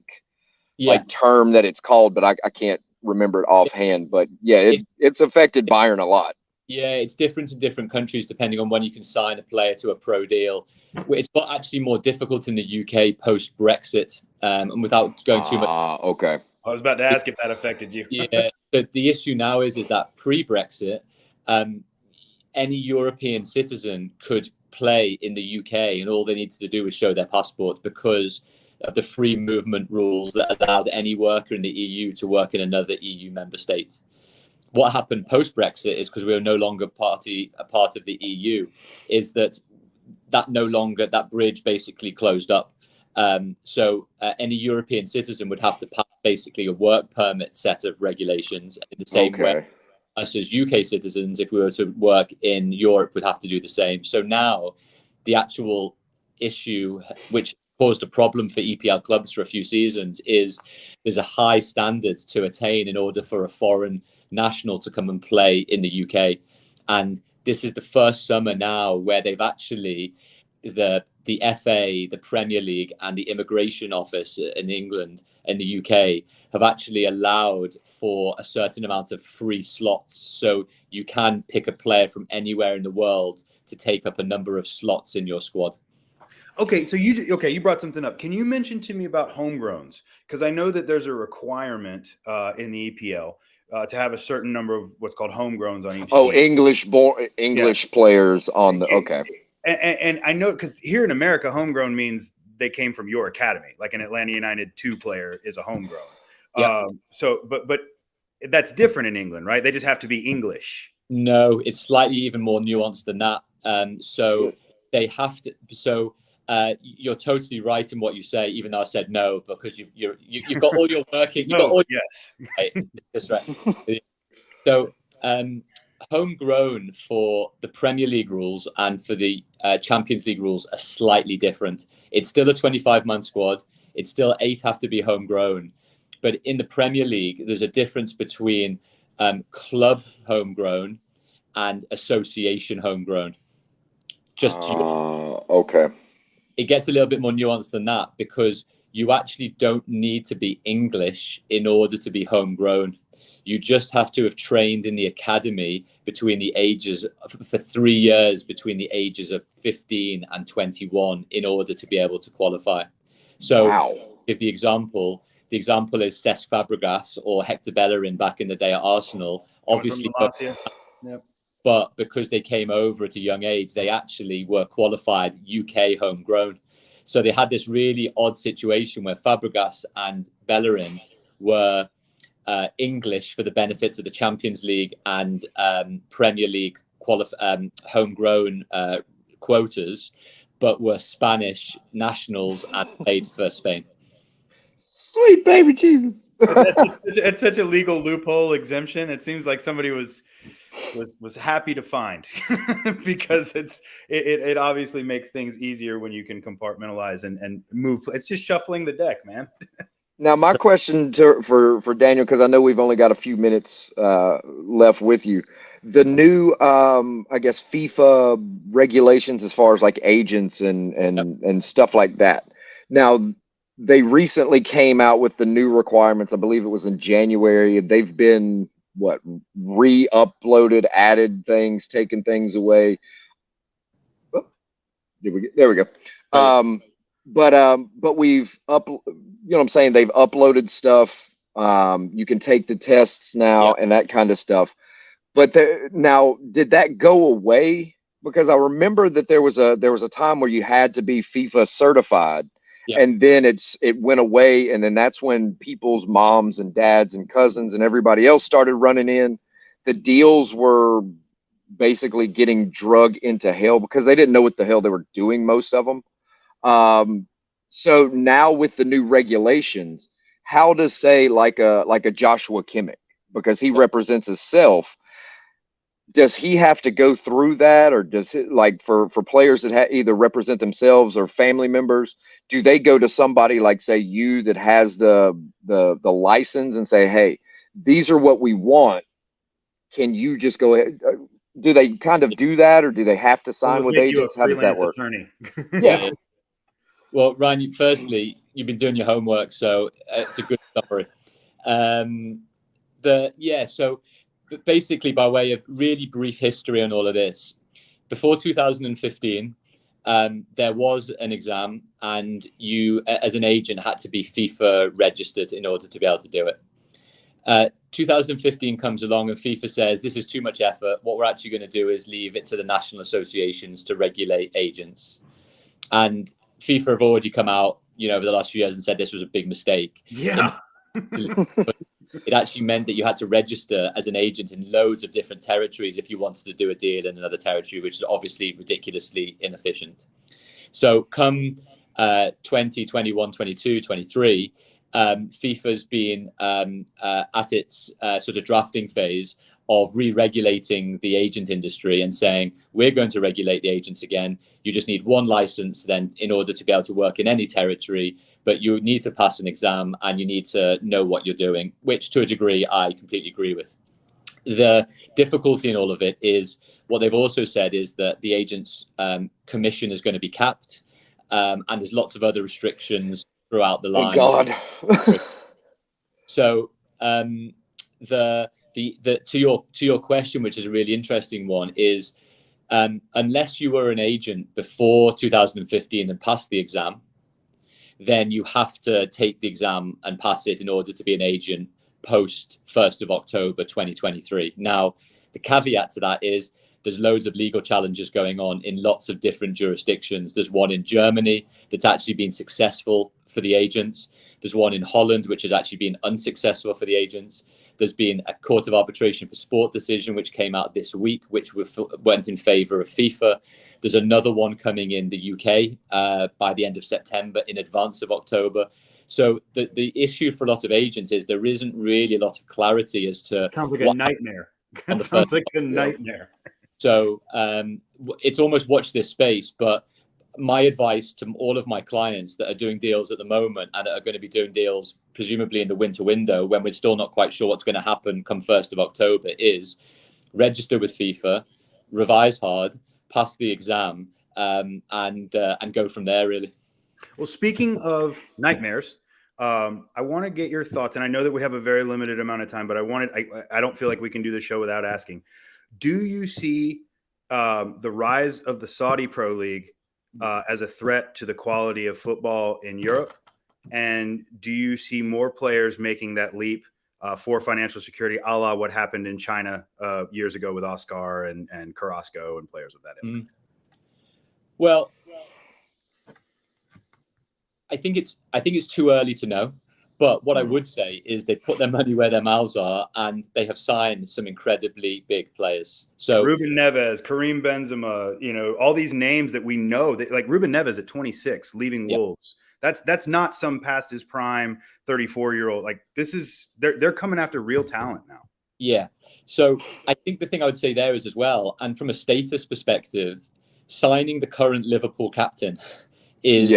term that it's called, but I can't remember it offhand. But it's affected Bayern a lot. Yeah, it's different in different countries depending on when you can sign a player to a pro deal. It's actually more difficult in the UK post Brexit, and without going too much. Okay. I was about to ask if that affected you. Yeah, but the issue now is that pre-Brexit, any European citizen could play in the UK, and all they needed to do was show their passport, because of the free movement rules that allowed any worker in the EU to work in another EU member state. What happened post-Brexit is, because we are no longer a part of the EU, is that bridge basically closed up. So any European citizen would have to pass basically a work permit set of regulations, in the same way us as UK citizens, if we were to work in Europe, would have to do the same. So now the actual issue, which caused a problem for EPL clubs for a few seasons, is there's a high standard to attain in order for a foreign national to come and play in the UK. And this is the first summer now where they've actually, the the FA, the Premier League, and the Immigration Office in England and the UK have actually allowed for a certain amount of free slots. So you can pick a player from anywhere in the world to take up a number of slots in your squad. Okay, so you brought something up. Can you mention to me about homegrowns? Because I know that there's a requirement in the EPL to have a certain number of what's called homegrowns on each team. English players on the okay. And I know because here in America, homegrown means they came from your academy. Like an Atlanta United 2 player is a homegrown. Yeah. But that's different in England, right? They just have to be English. No, it's slightly even more nuanced than that. So they have to. So you're totally right in what you say, even though I said no, because you've got all your working. You've got all. Yes. Right, that's right. So. Homegrown for the Premier League rules and for the Champions League rules are slightly different. It's still a 25-man squad. It's still 8 have to be homegrown. But in the Premier League, there's a difference between club homegrown and association homegrown. Okay. It gets a little bit more nuanced than that because you actually don't need to be English in order to be homegrown. You just have to have trained in the academy between the ages for 3 years, between the ages of 15 and 21 in order to be able to qualify. So if the example is Cesc Fabregas or Hector Bellerin back in the day at Arsenal, obviously, but because they came over at a young age, they actually were qualified UK homegrown. So they had this really odd situation where Fabregas and Bellerin were English for the benefits of the Champions League and Premier League homegrown quotas, but were Spanish nationals and played for Spain. Sweet baby Jesus! It's such a legal loophole exemption. It seems like somebody was happy to find because it obviously makes things easier when you can compartmentalize and move. It's just shuffling the deck, man. Now, my question for Daniel, because I know we've only got a few minutes left with you. The new, I guess, FIFA regulations as far as like agents and stuff like that. Now, they recently came out with the new requirements. I believe it was in January. They've been, re-uploaded, added things, taken things away. Oh, there we go. But we've what I'm saying? They've uploaded stuff. You can take the tests now and that kind of stuff. But now, did that go away? Because I remember that there was a time where you had to be FIFA certified, and then it went away, and then that's when people's moms and dads and cousins and everybody else started running in. The deals were basically getting drug into hell because they didn't know what the hell they were doing, most of them. So now with the new regulations, how does say like a Joshua Kimmich, because he represents himself, does he have to go through that, or does it, like for players that either represent themselves or family members, do they go to somebody like say you that has the license and say, hey, these are what we want? Can you just go ahead? Do they kind of do that, or do they have to sign with agents? How does that work? Attorney. Yeah. Well, Ryan, firstly, you've been doing your homework, so it's a good summary. So basically, by way of really brief history on all of this, before 2015, there was an exam, and you, as an agent, had to be FIFA registered in order to be able to do it. 2015 comes along, and FIFA says this is too much effort. What we're actually going to do is leave it to the national associations to regulate agents. And FIFA have already come out, over the last few years and said this was a big mistake. Yeah. But it actually meant that you had to register as an agent in loads of different territories if you wanted to do a deal in another territory, which is obviously ridiculously inefficient. So come 20, 21, 22, 23, FIFA's been at its sort of drafting phase of re-regulating the agent industry and saying, we're going to regulate the agents again. You just need one license then in order to be able to work in any territory, but you need to pass an exam and you need to know what you're doing, which to a degree, I completely agree with. The difficulty in all of it is what they've also said is that the agent's commission is going to be capped. and there's lots of other restrictions throughout the Thank line. God. So the to your question, which is a really interesting one, is unless you were an agent before 2015 and passed the exam, then you have to take the exam and pass it in order to be an agent post 1st of October 2023. Now, the caveat to that is there's loads of legal challenges going on in lots of different jurisdictions. There's one in Germany that's actually been successful for the agents. There's one in Holland, which has actually been unsuccessful for the agents. There's been a Court of Arbitration for Sport decision, which came out this week, which went in favor of FIFA. There's another one coming in the UK by the end of September in advance of October. So the issue for a lot of agents is there isn't really a lot of clarity as to... Sounds like a nightmare. That sounds like a nightmare. So it's almost watch this space. But my advice to all of my clients that are doing deals at the moment and that are going to be doing deals presumably in the winter window when we're still not quite sure what's going to happen come 1st of October is register with FIFA, revise hard, pass the exam, and go from there, really. Well, speaking of nightmares, I want to get your thoughts, and I know that we have a very limited amount of time, but I don't feel like we can do the show without asking. Do you see the rise of the Saudi Pro League as a threat to the quality of football in Europe? And do you see more players making that leap for financial security, a la what happened in China years ago with Oscar and Carrasco and players of that ilk? Well, I think it's too early to know. But what I would say is they put their money where their mouths are, and they have signed some incredibly big players. So Ruben Neves, Karim Benzema, all these names that we know, that like Ruben Neves at 26, leaving Wolves. That's not some past his prime 34-year-old. Like they're coming after real talent now. Yeah. So I think the thing I would say there is as well, and from a status perspective, signing the current Liverpool captain is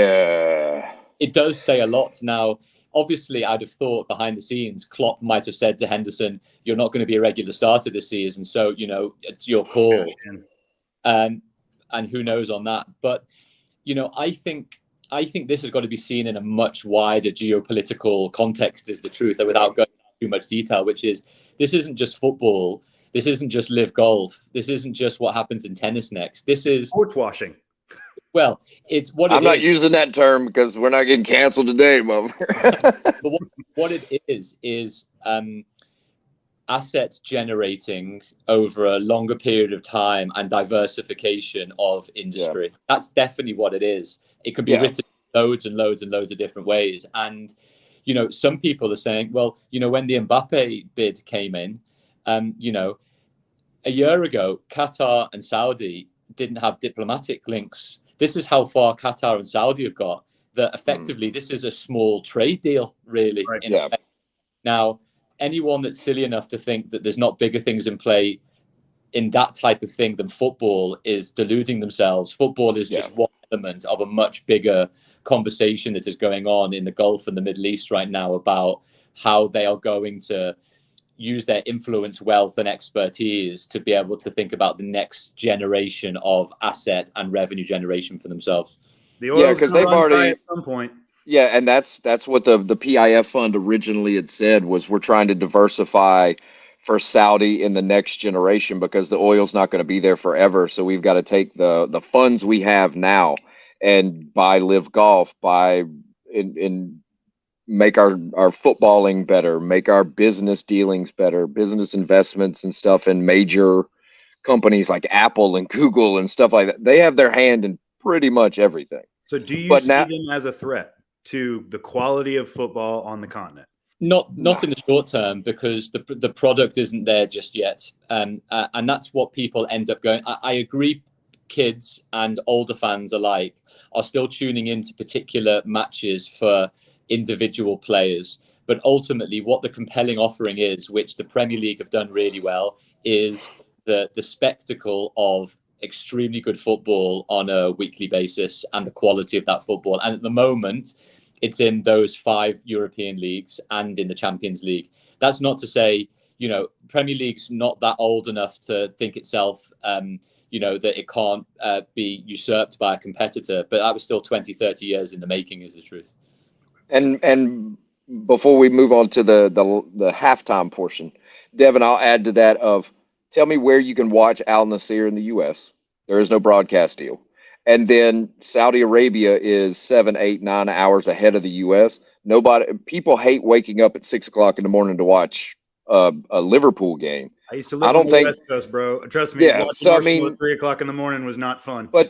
it does say a lot. Now, obviously, I'd have thought behind the scenes, Klopp might have said to Henderson, "You're not going to be a regular starter this season, so it's your call." And who knows on that? But I think this has got to be seen in a much wider geopolitical context. Is the truth, without going into too much detail, which is this isn't just football. This isn't just live golf. This isn't just what happens in tennis next. This is sports washing. Well, it's what I'm not using that term because we're not getting canceled today, motherfucker. But what it is assets generating over a longer period of time and diversification of industry. Yeah. That's definitely what it is. It can be written loads and loads and loads of different ways. And, some people are saying, well, when the Mbappe bid came in, a year ago, Qatar and Saudi didn't have diplomatic links. This is how far Qatar and Saudi have got, that effectively this is a small trade deal, really. Right. Now, anyone that's silly enough to think that there's not bigger things in play in that type of thing than football is deluding themselves. Football is just one element of a much bigger conversation that is going on in the Gulf and the Middle East right now about how they are going to use their influence, wealth, and expertise to be able to think about the next generation of asset and revenue generation for themselves. Because they've already at some point. Yeah, and that's what the PIF fund originally had said was we're trying to diversify for Saudi in the next generation because the oil's not going to be there forever. So we've got to take the funds we have now and buy Live Golf, make our footballing better, make our business dealings better, business investments and stuff in major companies like Apple and Google and stuff like that. They have their hand in pretty much everything. So do you see them as a threat to the quality of football on the continent? Not in the short term, because the product isn't there just yet. And that's what people end up going. I agree, kids and older fans alike are still tuning into particular matches for individual players. But ultimately, what the compelling offering is, which the Premier League have done really well, is the spectacle of extremely good football on a weekly basis and the quality of that football. And at the moment, it's in those 5 European leagues and in the Champions League. That's not to say, Premier League's not that old enough to think itself, that it can't be usurped by a competitor. But that was still 20, 30 years in the making, is the truth. And before we move on to the halftime portion, Devin, I'll add to that of tell me where you can watch Al Nassr in the U.S. There is no broadcast deal. And then Saudi Arabia is 7, 8, 9 hours ahead of the U.S. People hate waking up at 6 o'clock in the morning to watch a Liverpool game. I used to live on the West Coast, bro. Trust me, watching Arsenal at 3 o'clock in the morning was not fun. But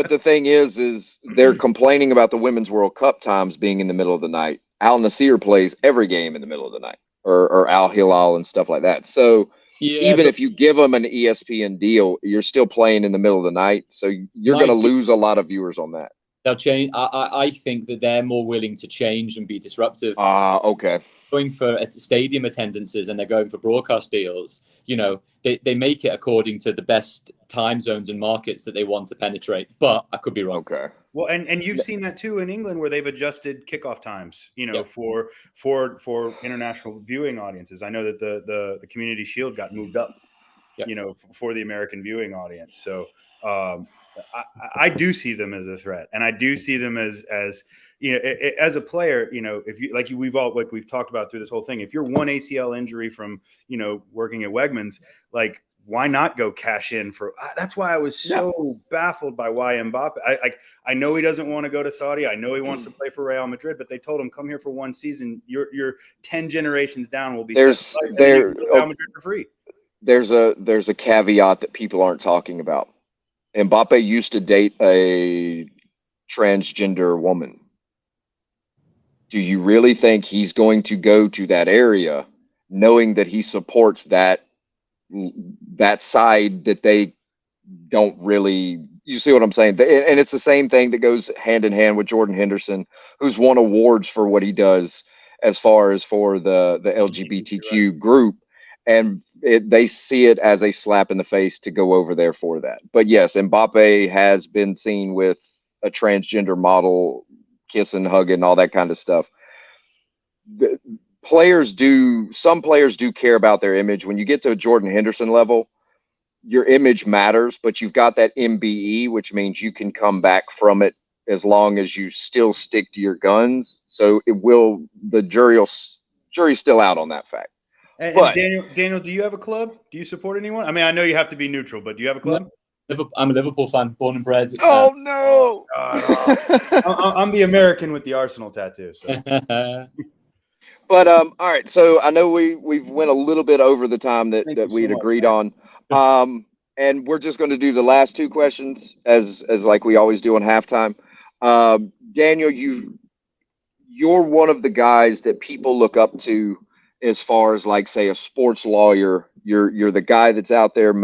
the thing is they're complaining about the Women's World Cup times being in the middle of the night. Al Nassr plays every game in the middle of the night, or Al Hilal and stuff like that. So even if you give them an ESPN deal, you're still playing in the middle of the night. So you're going to lose a lot of viewers on that. They'll change. I think that they're more willing to change and be disruptive. Okay. Going for stadium attendances and they're going for broadcast deals, they make it according to the best time zones and markets that they want to penetrate. But I could be wrong. Okay. Well, and you've seen that too in England where they've adjusted kickoff times, for international viewing audiences. I know that the Community Shield got moved up, for the American viewing audience. So I do see them as a threat, and I do see them as as a player, if you we've talked about through this whole thing, if you're one ACL injury from working at Wegmans, like why not go cash in for? That's why I was so baffled by why Mbappe. I know he doesn't want to go to Saudi. I know he wants to play for Real Madrid, but they told him come here for one season. You're 10 generations down. Will be Real Madrid for free. There's a caveat that people aren't talking about. Mbappe used to date a transgender woman. Do you really think he's going to go to that area knowing that he supports that side that they don't really, you see what I'm saying? And it's the same thing that goes hand in hand with Jordan Henderson, who's won awards for what he does as far as for the LGBTQ group. And they see it as a slap in the face to go over there for that. But yes, Mbappe has been seen with a transgender model, kissing, hugging, all that kind of stuff. Some players do care about their image. When you get to a Jordan Henderson level, your image matters, but you've got that MBE, which means you can come back from it as long as you still stick to your guns. So the jury's still out on that fact. And Daniel, do you have a club? Do you support anyone? I mean, I know you have to be neutral, but do you have a club? I'm a Liverpool fan, born and bred. Oh no! I'm the American with the Arsenal tattoo. So. But all right. So I know we went a little bit over the time that we'd agreed on, and we're just going to do the last two questions as like we always do on halftime. Daniel, you're one of the guys that people look up to. As far as like say a sports lawyer, you're the guy that's out there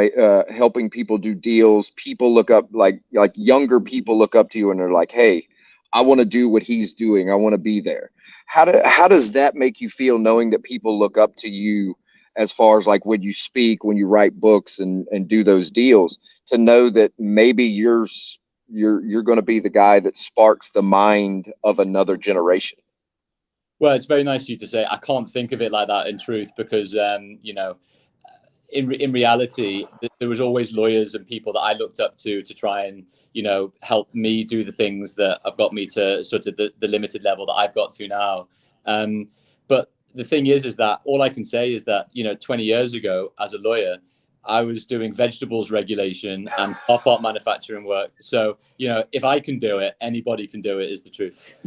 helping people do deals. People look up like younger people look up to you and they're like, hey, I want to do what he's doing. I want to be there. How does that make you feel knowing that people look up to you as far as like when you speak, when you write books and do those deals, to know that maybe you're going to be the guy that sparks the mind of another generation? Well, it's very nice of you to say. I can't think of it like that in truth, because, in reality, there was always lawyers and people that I looked up to try and, help me do the things that have got me to sort of the limited level that I've got to now. But the thing is that all I can say is that, 20 years ago, as a lawyer, I was doing vegetables regulation and car part manufacturing work. So, if I can do it, anybody can do it, is the truth.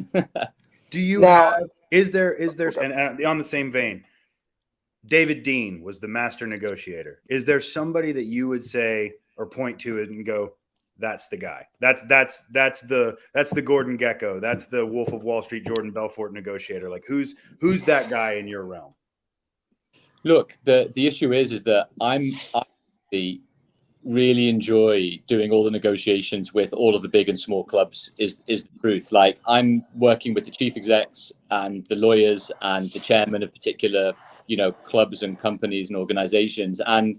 Do you have, is there, and on the same vein, David Dean was the master negotiator. Is there somebody that you would say or point to it and go, that's the guy? That's the Gordon Gekko. That's the Wolf of Wall Street, Jordan Belfort negotiator. Like who's that guy in your realm? Look, the issue is that I really enjoy doing all the negotiations with all of the big and small clubs is the truth. Like I'm working with the chief execs and the lawyers and the chairman of particular, clubs and companies and organizations. And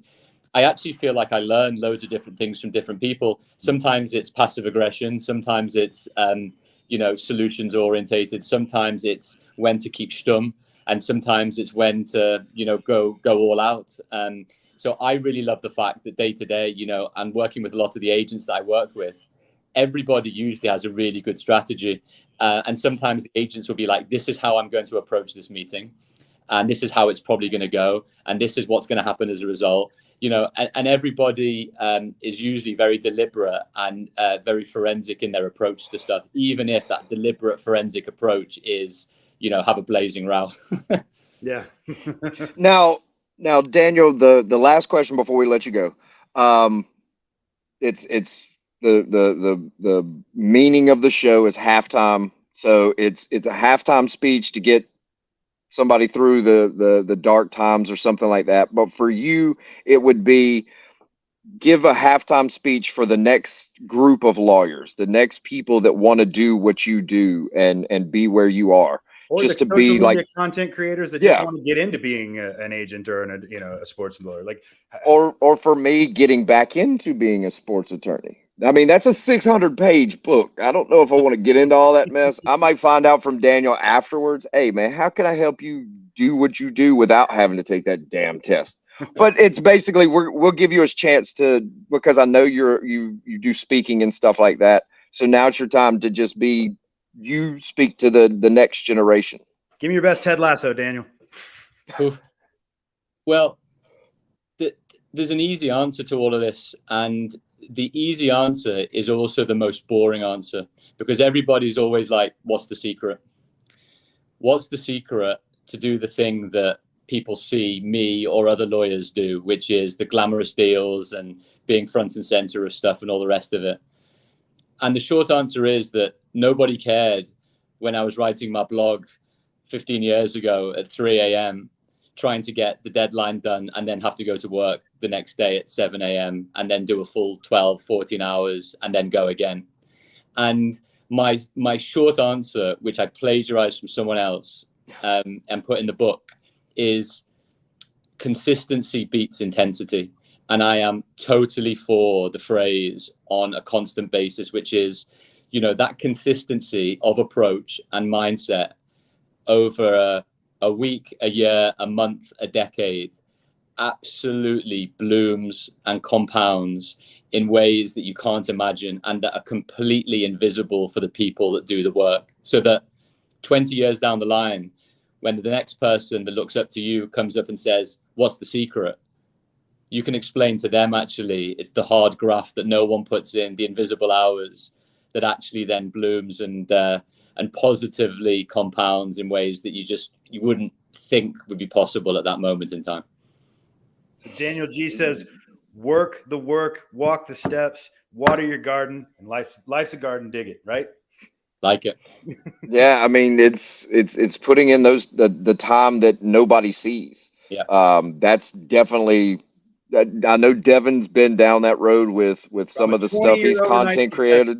I actually feel like I learn loads of different things from different people. Sometimes it's passive aggression. Sometimes it's, solutions orientated. Sometimes it's when to keep stum. and sometimes it's when to, go all out. So I really love the fact that day to day, and working with a lot of the agents that I work with, everybody usually has a really good strategy. And sometimes the agents will be like, this is how I'm going to approach this meeting. And this is how it's probably going to go. And this is what's going to happen as a result. And everybody is usually very deliberate and very forensic in their approach to stuff, even if that deliberate forensic approach is, have a blazing row. Yeah. Now, Daniel, the last question before we let you go. It's the meaning of the show is halftime. So it's a halftime speech to get somebody through the dark times or something like that. But for you, it would be give a halftime speech for the next group of lawyers, the next people that want to do what you do and be where you are. Or just the to social be media like content creators that just want to get into being an agent or a sports lawyer, or for me getting back into being a sports attorney. I mean, that's a 600-page book. I don't know if I want to get into all that mess. I might find out from Daniel afterwards. Hey, man, how can I help you do what you do without having to take that damn test? But it's basically we'll give you a chance to, because I know you do speaking and stuff like that. So now it's your time to just be. You speak to the next generation. Give me your best Ted Lasso, Daniel. Well, there's an easy answer to all of this. And the easy answer is also the most boring answer, because everybody's always like, what's the secret? What's the secret to do the thing that people see me or other lawyers do, which is the glamorous deals and being front and center of stuff and all the rest of it? And the short answer is that nobody cared when I was writing my blog 15 years ago at 3 a.m. trying to get the deadline done and then have to go to work the next day at 7 a.m. and then do a full 12, 14 hours and then go again. And my short answer, which I plagiarized from someone else and put in the book, is consistency beats intensity. And I am totally for the phrase on a constant basis, which is, that consistency of approach and mindset over a week, a year, a month, a decade, absolutely blooms and compounds in ways that you can't imagine and that are completely invisible for the people that do the work. So that 20 years down the line, when the next person that looks up to you comes up and says, what's the secret? You can explain to them, actually, it's the hard graft that no one puts in, the invisible hours that actually then blooms and positively compounds in ways that you wouldn't think would be possible at that moment in time. So Daniel G says, work the work, walk the steps, water your garden, and life's a garden, dig it, right? Like it. Yeah, I mean, it's putting in the time that nobody sees. Yeah. That's definitely. I know Devin's been down that road with some of the stuff he's content created.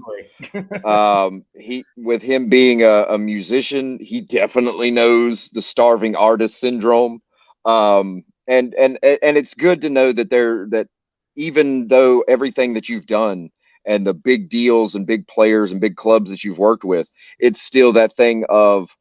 With him being a musician, he definitely knows the starving artist syndrome. And it's good to know that even though everything that you've done and the big deals and big players and big clubs that you've worked with, it's still that thing of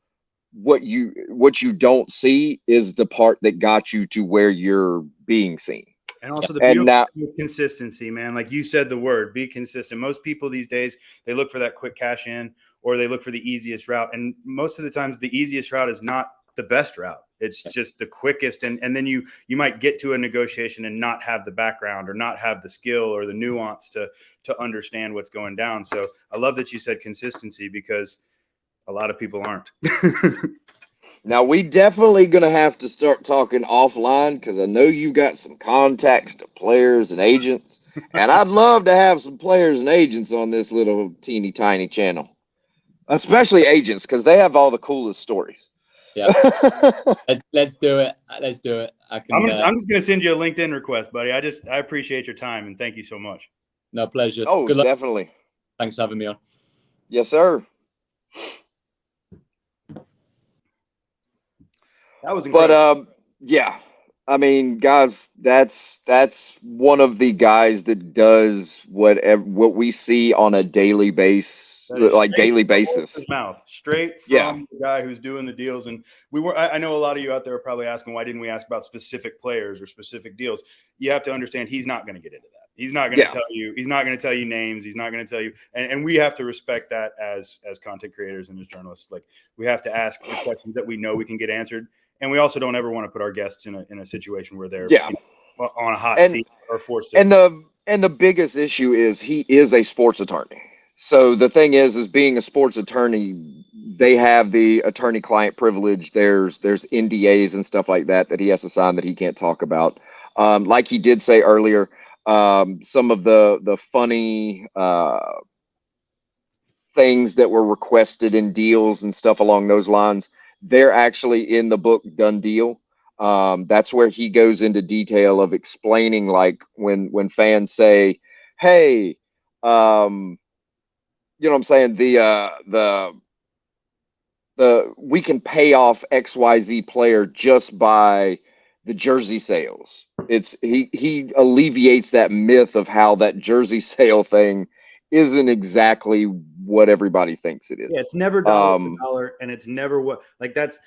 what you don't see is the part that got you to where you're being seen. And also the beautiful consistency, man. Like you said, the word, be consistent. Most people these days, they look for that quick cash in or they look for the easiest route. And most of the times the easiest route is not the best route. It's just the quickest. And then you might get to a negotiation and not have the background or not have the skill or the nuance to understand what's going down. So I love that you said consistency, because a lot of people aren't. Now, we definitely going to have to start talking offline, because I know you got some contacts to players and agents, and I'd love to have some players and agents on this little teeny tiny channel, especially agents, because they have all the coolest stories. Yeah. Let's do it. Let's do it. I'm just going to send you a LinkedIn request, buddy. I appreciate your time, and thank you so much. No, pleasure. Oh, good luck. Definitely. Thanks for having me on. Yes, sir. That was incredible. But yeah, I mean, guys, that's one of the guys that does what we see on a daily basis, That is like straight daily from the basis. horse's mouth, straight Yeah. from the guy who's doing the deals. And I know a lot of you out there are probably asking, why didn't we ask about specific players or specific deals? You have to understand he's not going to get into that. He's not going to tell you. He's not going to tell you names. He's not going to tell you. And we have to respect that as content creators and as journalists. Like, we have to ask the questions that we know we can get answered. And we also don't ever want to put our guests in a situation where they're on a hot seat or forced to. And the biggest issue is he is a sports attorney. So the thing is being a sports attorney, they have the attorney-client privilege. There's NDAs and stuff like that he has to sign that he can't talk about. Like he did say earlier, some of the funny things that were requested in deals and stuff along those lines, they're actually in the book Done Deal. That's where he goes into detail of explaining, like, when fans say, hey, you know what I'm saying? The we can pay off XYZ player just by the jersey sales. He alleviates that myth of how that jersey sale thing isn't exactly what everybody thinks it is. Yeah, it's never dollar for dollar, and it's never what, like, that's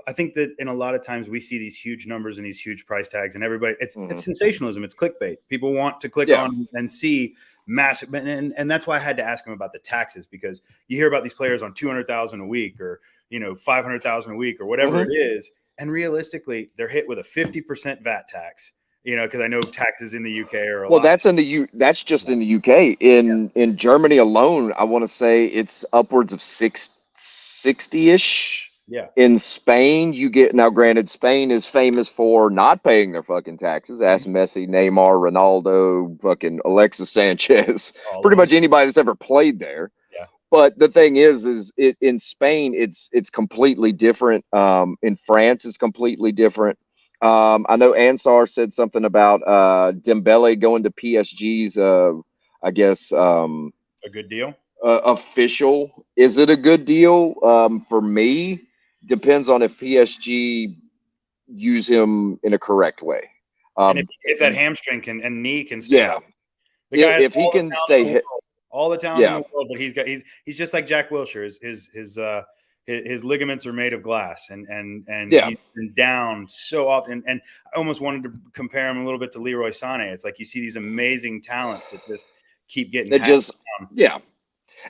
I think that in a lot of times we see these huge numbers and these huge price tags, and everybody, it's sensationalism, it's clickbait. People want to click on and see massive, and that's why I had to ask him about the taxes, because you hear about these players on 200,000 a week, or 500,000 a week, or whatever it is, and realistically they're hit with a 50% VAT tax. Because I know taxes in the UK are a lot. That's just in the UK. In Germany alone, I want to say it's upwards of 60-ish. Yeah. In Spain, you get, now granted, Spain is famous for not paying their fucking taxes. Ask Messi, Neymar, Ronaldo, fucking Alexis Sanchez, pretty much anybody that's ever played there. Yeah. But the thing is it in Spain, it's completely different. In France, it's completely different. I know Ansar said something about Dembele going to PSG's, I guess, a good deal. Official. Is it a good deal? For me, depends on if PSG use him in a correct way. And if that hamstring and knee can stay out. The guy if he can stay all the talent in the world, but he's just like Jack Wilshere. His ligaments are made of glass, and he's been down so often. And I almost wanted to compare him a little bit to Leroy Sané. It's like you see these amazing talents that just keep getting down.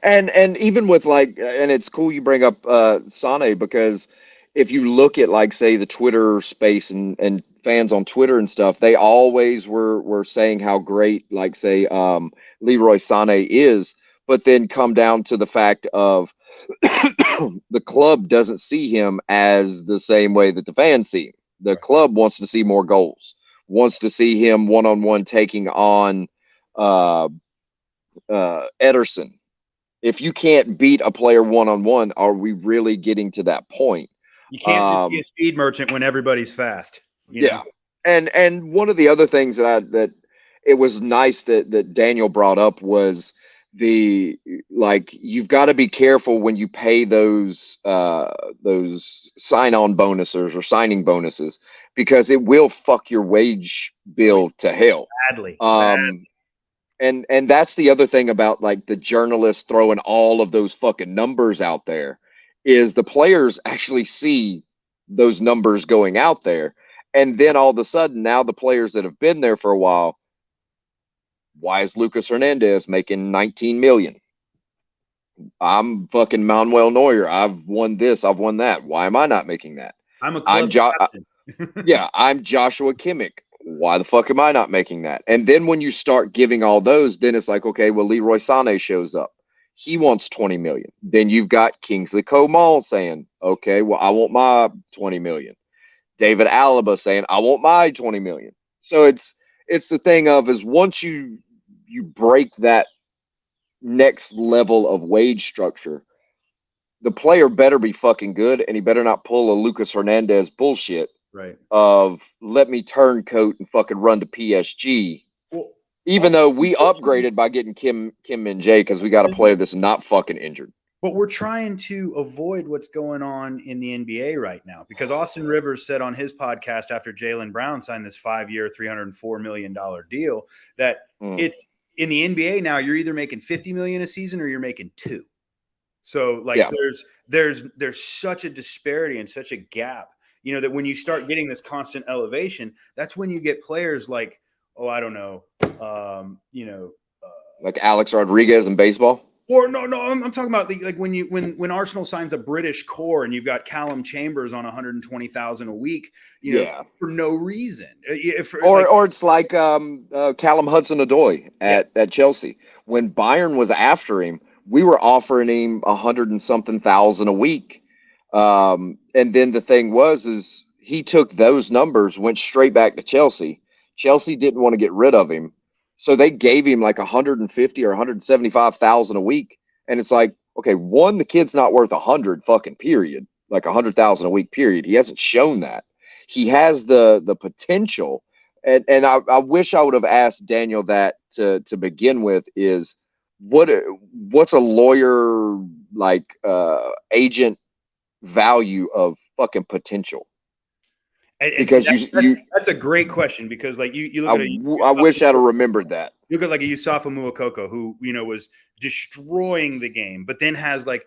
And even with, like, and it's cool you bring up Sané, because if you look at, like, say, the Twitter space and fans on Twitter and stuff, they always were saying how great, like, say, Leroy Sané is, but then come down to the fact of the club doesn't see him as the same way that the fans see him. The club wants to see more goals, wants to see him one-on-one taking on Ederson. If you can't beat a player one-on-one, are we really getting to that point? You can't just be a speed merchant when everybody's fast. You know? And one of the other things that it was nice that Daniel brought up was you've got to be careful when you pay those sign-on bonuses or signing bonuses, because it will fuck your wage bill to hell. Badly. And that's the other thing about, like, the journalists throwing all of those fucking numbers out there, is the players actually see those numbers going out there. And then all of a sudden, now the players that have been there for a while, why is Lucas Hernandez making 19 million? I'm fucking Manuel Neuer. I've won this. I've won that. Why am I not making that? I'm captain. I'm Joshua Kimmich. Why the fuck am I not making that? And then when you start giving all those, then it's like, okay, well, Leroy Sané shows up. He wants 20 million. Then you've got Kingsley Coman saying, okay, well, I want my 20 million. David Alaba saying, I want my 20 million. So it's the thing of, is once you break that next level of wage structure, the player better be fucking good, and he better not pull a Lucas Hernandez bullshit. Right. Of let me turncoat and fucking run to PSG. Well, even though we upgraded by getting Kim Min-jae, because we got a player that's not fucking injured. But we're trying to avoid what's going on in the NBA right now, because Austin Rivers said on his podcast after Jaylen Brown signed this 5-year, $304 million deal that it's in the NBA now, you're either making $50 million a season or you're making $2 million. So like there's such a disparity and such a gap, that when you start getting this constant elevation, that's when you get players like, I don't know, like Alex Rodriguez in baseball. Or no, I'm talking about like when Arsenal signs a British core and you've got Callum Chambers on $120,000 a week, for no reason. Or it's like Callum Hudson-Odoi at Chelsea. When Bayern was after him, we were offering him 100 and something thousand a week. And then the thing is he took those numbers, went straight back to Chelsea. Chelsea didn't want to get rid of him. So they gave him like 150 or 175,000 a week. And it's like, okay, one, the kid's not worth 100 fucking period, like 100,000 a week period. He hasn't shown that. He has the potential. And I wish I would have asked Daniel that to begin with, is what's a lawyer like agent value of fucking potential? Because that's a great question, because like you look I wish I'd have remembered that. You look at like a Yusufa Muokoko who was destroying the game, but then has like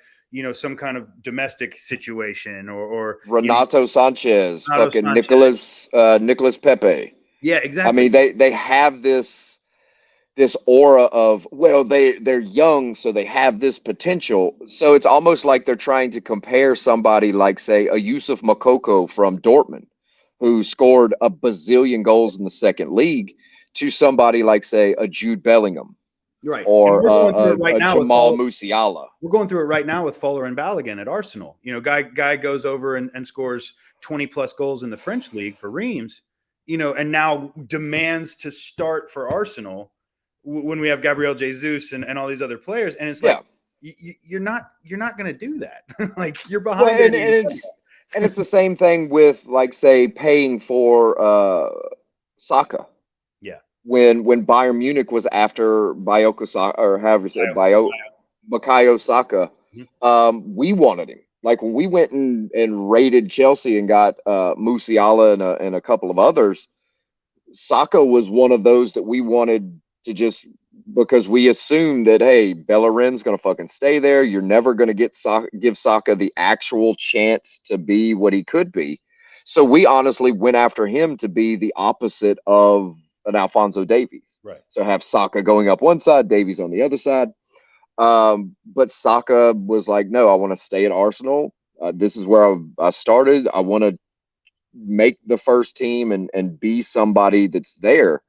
some kind of domestic situation or Renato Sanchez, fucking Sanchez. Nicolas Pepe. Yeah, exactly. I mean they have this aura of, well, they're young, so they have this potential. So it's almost like they're trying to compare somebody like, say, a Yusuf Moukoko from Dortmund, who scored a bazillion goals in the second league, to somebody like, say, a Jude Bellingham, right, or a Jamal Musiala. We're going through it right now with Fuller and Balogun at Arsenal. Guy goes over and scores 20 plus goals in the French league for Reims, and now demands to start for Arsenal when we have Gabriel Jesus and all these other players, and it's like you're not going to do that. Like, you're behind. And it's the same thing with, like, say, paying for Saka. Yeah. When Bayern Munich was after Bukayo Saka, we wanted him. Like, when we went and raided Chelsea and got Musiala and a couple of others, Saka was one of those that we wanted to, just because we assumed that, hey, Bellerin's going to fucking stay there. You're never going to give Saka the actual chance to be what he could be. So we honestly went after him to be the opposite of an Alphonso Davies. Right. So have Saka going up one side, Davies on the other side. But Saka was like, no, I want to stay at Arsenal. This is where I started. I want to make the first team and be somebody that's there.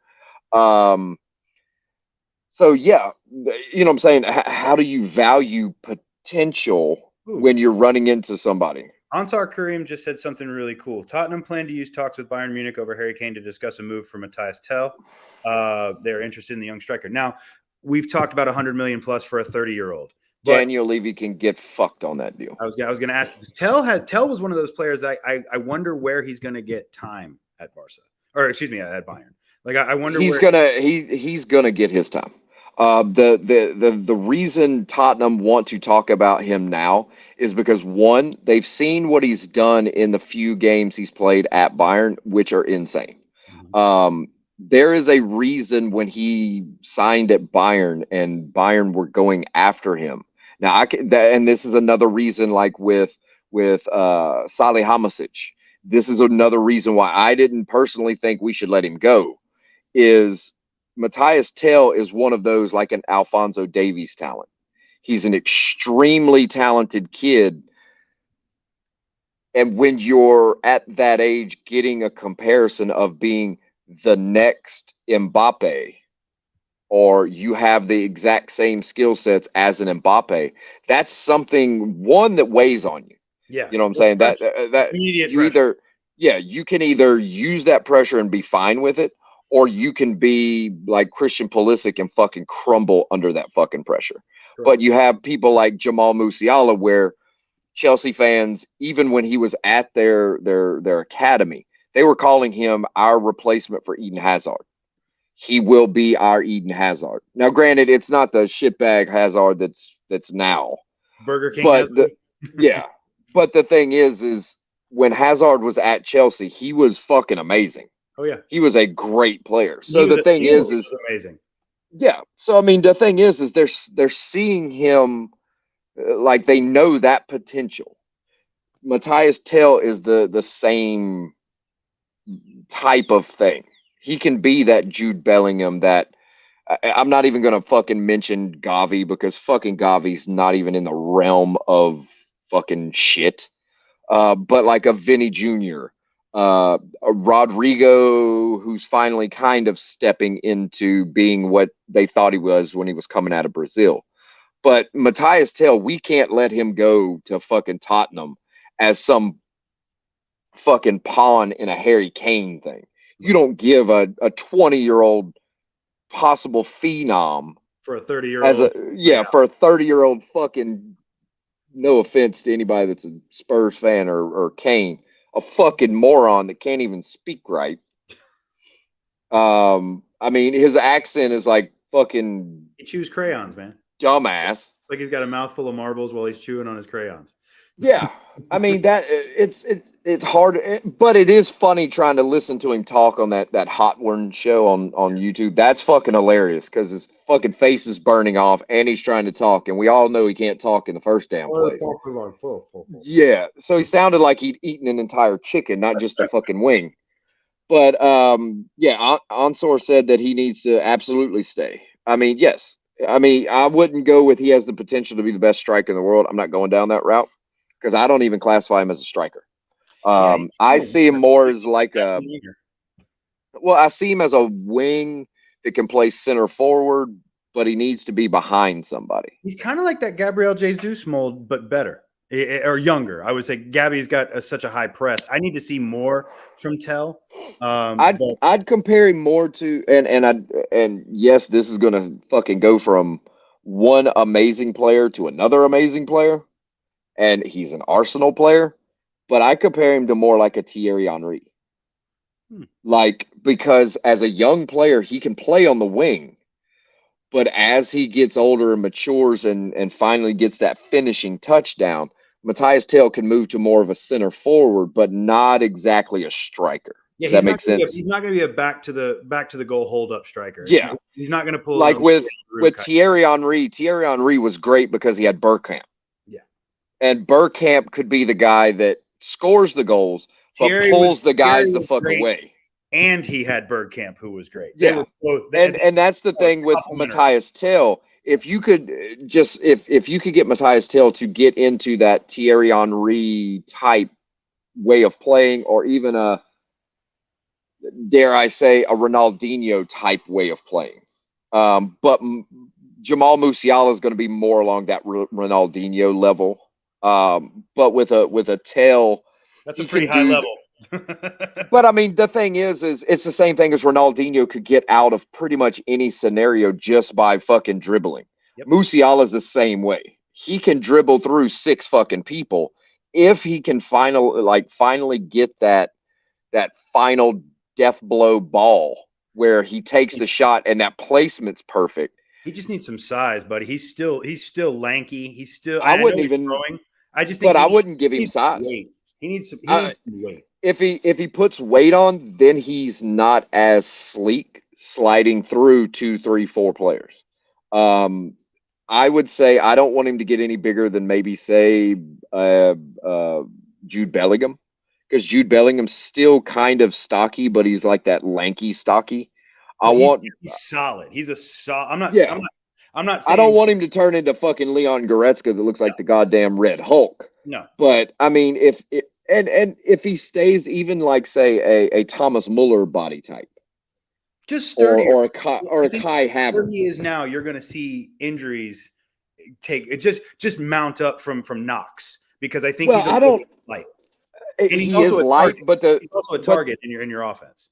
So, yeah, what I'm saying? How do you value potential when you're running into somebody? Ansar Karim just said something really cool. Tottenham plan to use talks with Bayern Munich over Harry Kane to discuss a move for Matthias Tell. They're interested in the young striker. Now, we've talked about 100 million plus for a 30-year-old. Daniel Levy can get fucked on that deal. I was going to ask, because Tell was one of those players that I wonder where he's going to get time at Barca, or excuse me, at Bayern. Like, I wonder he's gonna get his time. The reason Tottenham want to talk about him now is because, one, they've seen what he's done in the few games he's played at Bayern, which are insane. There is a reason when he signed at Bayern and Bayern were going after him. Now, and this is another reason, like with Salih Hamisic. This is another reason why I didn't personally think we should let him go. Is Matthias Tell is one of those, like an Alphonso Davies talent. He's an extremely talented kid. And when you're at that age, getting a comparison of being the next Mbappe, or you have the exact same skill sets as an Mbappe, that's something, one, that weighs on you. Yeah. You know what I'm saying? That immediate you pressure. you can either use that pressure and be fine with it, or you can be like Christian Pulisic and fucking crumble under that fucking pressure. Sure. But you have people like Jamal Musiala, where Chelsea fans, even when he was at their academy, they were calling him our replacement for Eden Hazard. He will be our Eden Hazard. Now, granted, it's not the shitbag Hazard that's now, Burger King. But yeah, but the thing is when Hazard was at Chelsea, he was fucking amazing. Oh yeah, he was a great player. So the thing is amazing. Yeah. So I mean, the thing is they're seeing him like they know that potential. Matthias Tell is the same type of thing. He can be that Jude Bellingham that I'm not even going to fucking mention Gavi because fucking Gavi's not even in the realm of fucking shit. But like a Vinny Jr., a Rodrigo, who's finally kind of stepping into being what they thought he was when he was coming out of Brazil. But Matthias Tell, we can't let him go to fucking Tottenham as some fucking pawn in a Harry Kane thing. You don't give a 20-year-old possible phenom for a 30-year-old. For a 30-year-old fucking, no offense to anybody that's a Spurs fan or Kane, a fucking moron that can't even speak right. I mean, his accent is like fucking. He chews crayons, man. Dumbass. Like he's got a mouthful of marbles while he's chewing on his crayons. Yeah, I mean that it's hard, but it is funny trying to listen to him talk on that Hot One show on YouTube. That's fucking hilarious because his fucking face is burning off and he's trying to talk, and we all know he can't talk in the first damn place. Yeah, so he sounded like he'd eaten an entire chicken, not just a fucking wing. But Onsor said that he needs to absolutely stay. I mean, yes. I mean, I wouldn't go with he has the potential to be the best striker in the world. I'm not going down that route because I don't even classify him as a striker. I see him more as like I see him as a wing that can play center forward, but he needs to be behind somebody. He's kind of like that Gabriel Jesus mold, but better or younger. I would say Gabby's got such a high press. I need to see more from Tell. I'd compare him more to and yes, this is gonna fucking go from one amazing player to another amazing player, and he's an Arsenal player, but I compare him to more like a Thierry Henry. Like, because as a young player, he can play on the wing, but as he gets older and matures and finally gets that finishing touchdown, Matthias Tell can move to more of a center forward, but not exactly a striker. Does that make sense? He's not going to be a back to the goal hold up striker. Yeah, he's not going to pull like with Thierry Henry. Thierry Henry was great because he had Bergkamp. Yeah, and Bergkamp could be the guy that scores the goals, but pulls the guys the fuck away. And he had Bergkamp, who was great. Yeah, and that's the thing with Matthias Tell. If you could if you could get Matthias Tell to get into that Thierry Henry type way of playing, or even a, dare I say, a Ronaldinho type way of playing. But Jamal Musiala is going to be more along that Ronaldinho level. But with a Tell, that's a pretty high level. But I mean, the thing is it's the same thing as Ronaldinho could get out of pretty much any scenario just by fucking dribbling. Yep. Musiala is the same way. He can dribble through 6 fucking people if he can finally get that final death blow ball where he takes the shot and that placement's perfect. He just needs some size, buddy. He's still lanky. He's still. I wouldn't even. Throwing. I just think, but I wouldn't give him size. Weight. He needs some weight. If he puts weight on, then he's not as sleek sliding through 2, 3, 4 players. I would say I don't want him to get any bigger than maybe say Jude Bellingham, because Jude Bellingham's still kind of stocky, but he's like that lanky stocky. He's solid. He's a solid. I'm not. Saying, I don't want him to turn into fucking Leon Goretzka that looks like the goddamn Red Hulk. No. But I mean, if he stays even like say a Thomas Muller body type, just sturdier, or a Kai Havertz, where he is now, you're going to see injuries just mount up from knocks, because I think he's light. And he's also light, but he's also a target in your offense.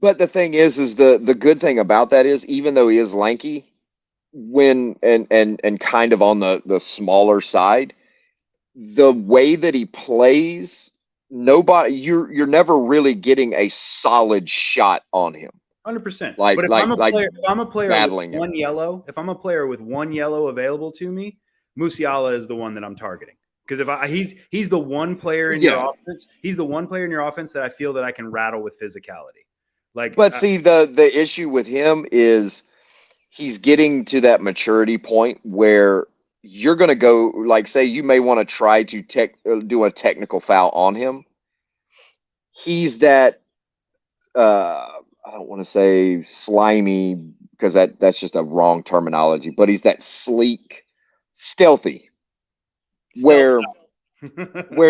But the thing is the good thing about that is, even though he is lanky, when and kind of on the smaller side, the way that he plays, you're never really getting a solid shot on him. 100%. But if I'm a player with one yellow, available to me, Musiala is the one that I'm targeting. Because he's the one player in your offense. He's the one player in your offense that I feel that I can rattle with physicality. But see, the issue with him is he's getting to that maturity point where you're going to go, like, say you may want to try to do a technical foul on him. He's that, I don't want to say slimy because that's just a wrong terminology, but he's that sleek, stealthy. Where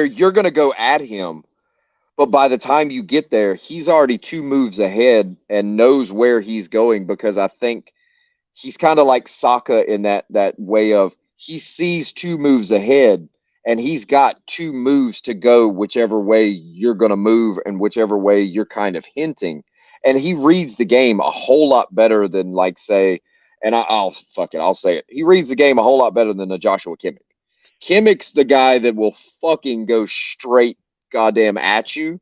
you're going to go at him, but by the time you get there, he's already 2 moves ahead and knows where he's going, because I think he's kind of like Saka in that way of he sees 2 moves ahead and he's got 2 moves to go whichever way you're going to move and whichever way you're kind of hinting. And he reads the game a whole lot better than, like, say, and I'll say it. He reads the game a whole lot better than the Joshua Kimmich. Kimmich's the guy that will fucking go straight goddamn at you.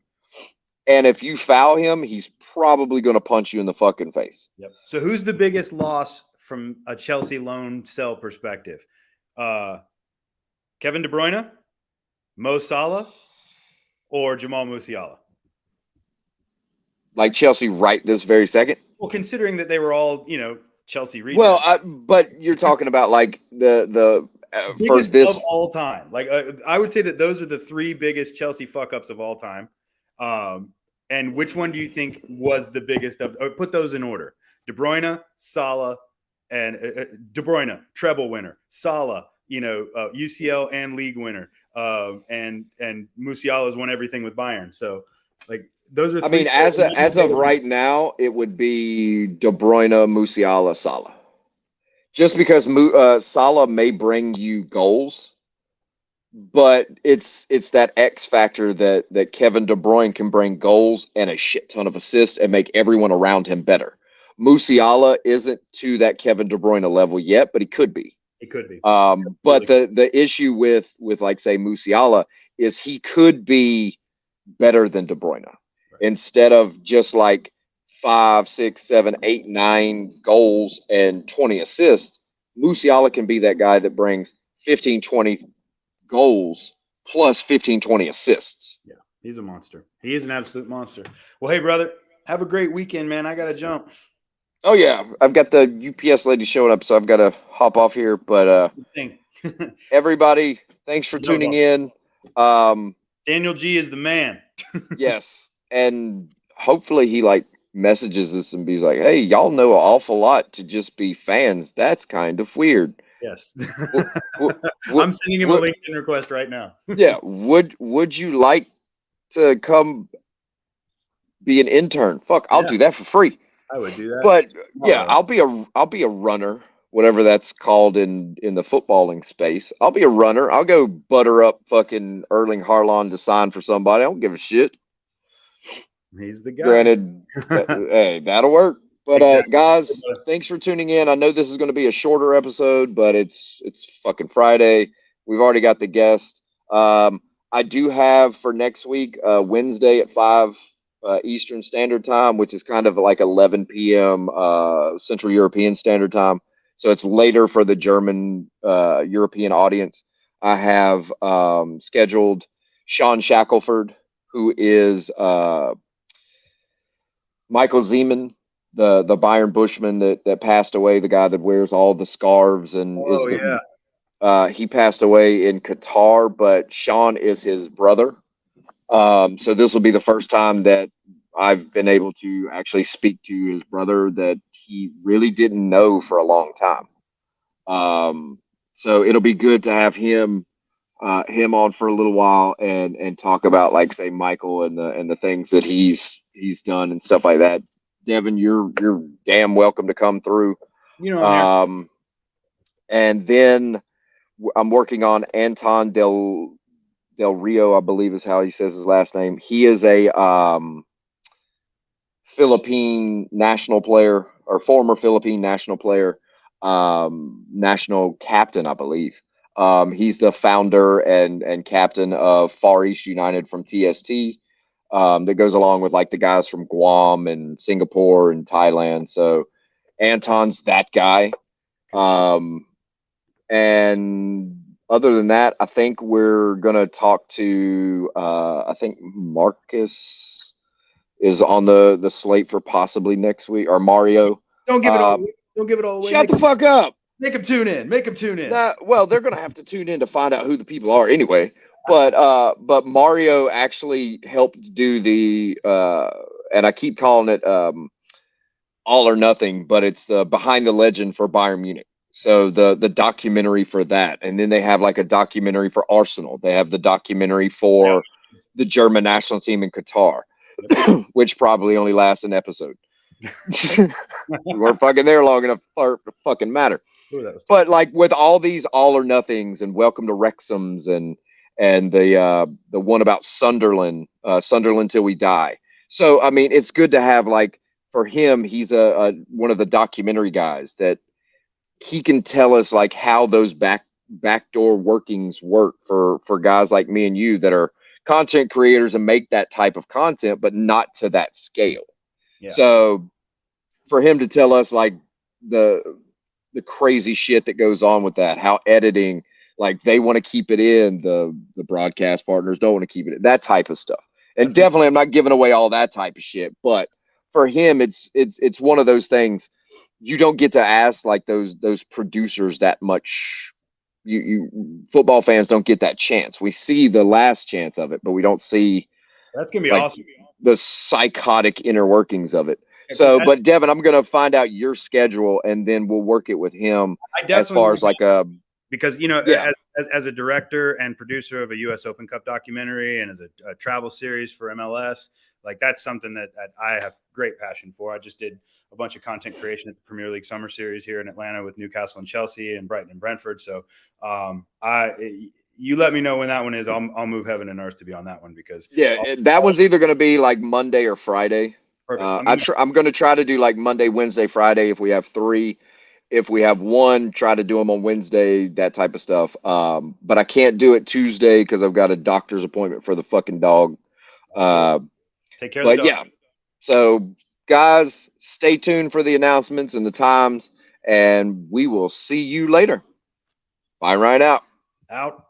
And if you foul him, he's probably going to punch you in the fucking face. Yep. So who's the biggest loss from a Chelsea loan sell perspective? Kevin De Bruyne, Mo Salah, or Jamal Musiala? Like Chelsea right this very second? Well, considering that they were all, Chelsea region. Well, but you're talking about like the biggest for this of all time. Like I would say that those are the 3 biggest Chelsea fuck ups of all time. And which one do you think was the biggest of? Put those in order: De Bruyne, Salah, and De Bruyne treble winner, Salah, UCL and league winner, and Musiala's won everything with Bayern. So, like, those are. I mean, as of right now, it would be De Bruyne, Musiala, Salah. Just because Salah may bring you goals, but it's that X factor that Kevin De Bruyne can bring goals and a shit ton of assists and make everyone around him better. Musiala isn't to that Kevin De Bruyne level yet, but he could be. He could be. But the issue with like, say, Musiala is he could be better than De Bruyne. Right. Instead of just like 5, 6, 7, 8, 9 goals and 20 assists, Musiala can be that guy that brings 15, 20 goals plus 15, 20 assists. Yeah, he's a monster. He is an absolute monster. Well, hey, brother, have a great weekend, man. I got to jump. Oh, yeah. I've got the UPS lady showing up, so I've got to hop off here. But everybody, thanks for tuning in. Daniel G is the man. Yes. And hopefully he messages us and be like, hey, y'all know an awful lot to just be fans. That's kind of weird. Yes. I'm sending him a LinkedIn request right now. Yeah. Would you like to come be an intern? Fuck, I'll do that for free. I would do that. But yeah, I'll be a runner, whatever that's called in the footballing space. I'll be a runner. I'll go butter up fucking Erling Haaland to sign for somebody. I don't give a shit. He's the guy. Granted, hey, that'll work. But exactly. Guys, thanks for tuning in. I know this is going to be a shorter episode, but it's fucking Friday. We've already got the guest. I do have for next week, Wednesday at 5 Eastern Standard Time, which is kind of like 11 p.m. Central European Standard Time. So it's later for the German European audience. I have scheduled Sean Shackelford, who is Michael Zeman, the Bayern Bushman that passed away, the guy that wears all the scarves and he passed away in Qatar, but Sean is his brother. So this will be the first time that I've been able to actually speak to his brother that he really didn't know for a long time. So it'll be good to have him on for a little while and talk about, like, say, Michael and the things that he's done and stuff like that. Devin, you're damn welcome to come through. And then I'm working on Anton Del Rio, I believe is how he says his last name. He is a Philippine national player, or former Philippine national player, national captain, I believe. He's the founder and captain of Far East United from TST. That goes along with like the guys from Guam and Singapore and Thailand. So Anton's that guy. And other than that, I think we're gonna talk to. I think Marcus is on the slate for possibly next week, or Mario. Don't give it all. Don't give it all away. Shut the fuck up. Make them tune in. Make them tune in. Well, they're gonna have to tune in to find out who the people are anyway. But Mario actually helped do the and I keep calling it All or Nothing, but it's the Behind the Legend for Bayern Munich. So the documentary for that, and then they have like a documentary for Arsenal. They have the documentary for the German national team in Qatar, which probably only lasts an episode. We weren't fucking there long enough for it to fucking matter. Ooh, but like with all these All or Nothings and Welcome to Wrexham's and the one about Sunderland Till We Die. So I mean, it's good to have, like, for him, he's a one of the documentary guys that he can tell us like how those backdoor workings work for guys like me and you that are content creators and make that type of content, but not to that scale. Yeah. So for him to tell us like the crazy shit that goes on with that, how editing, like they want to keep it in, the broadcast partners don't want to keep it in, that type of stuff. And that's definitely, I'm not giving away all that type of shit, but for him, it's one of those things you don't get to ask like those producers that much. You football fans don't get that chance. We see the last chance of it, but we don't see. That's gonna be like, awesome. The psychotic inner workings of it. So, but Devin, I'm gonna find out your schedule, and then we'll work it with him as far as like a. Because, as a director and producer of a U.S. Open Cup documentary and as a travel series for MLS, like that's something that I have great passion for. I just did a bunch of content creation at the Premier League Summer Series here in Atlanta with Newcastle and Chelsea and Brighton and Brentford. So you let me know when that one is. I'll move heaven and earth to be on that one because that one's either going to be like Monday or Friday. I'm going to try to do like Monday, Wednesday, Friday if we have 3. If we have 1, try to do them on Wednesday, that type of stuff. But I can't do it Tuesday because I've got a doctor's appointment for the fucking dog. Take care of the dog. Yeah. So, guys, stay tuned for the announcements and the times, and we will see you later. Bayern Ryan out. Out.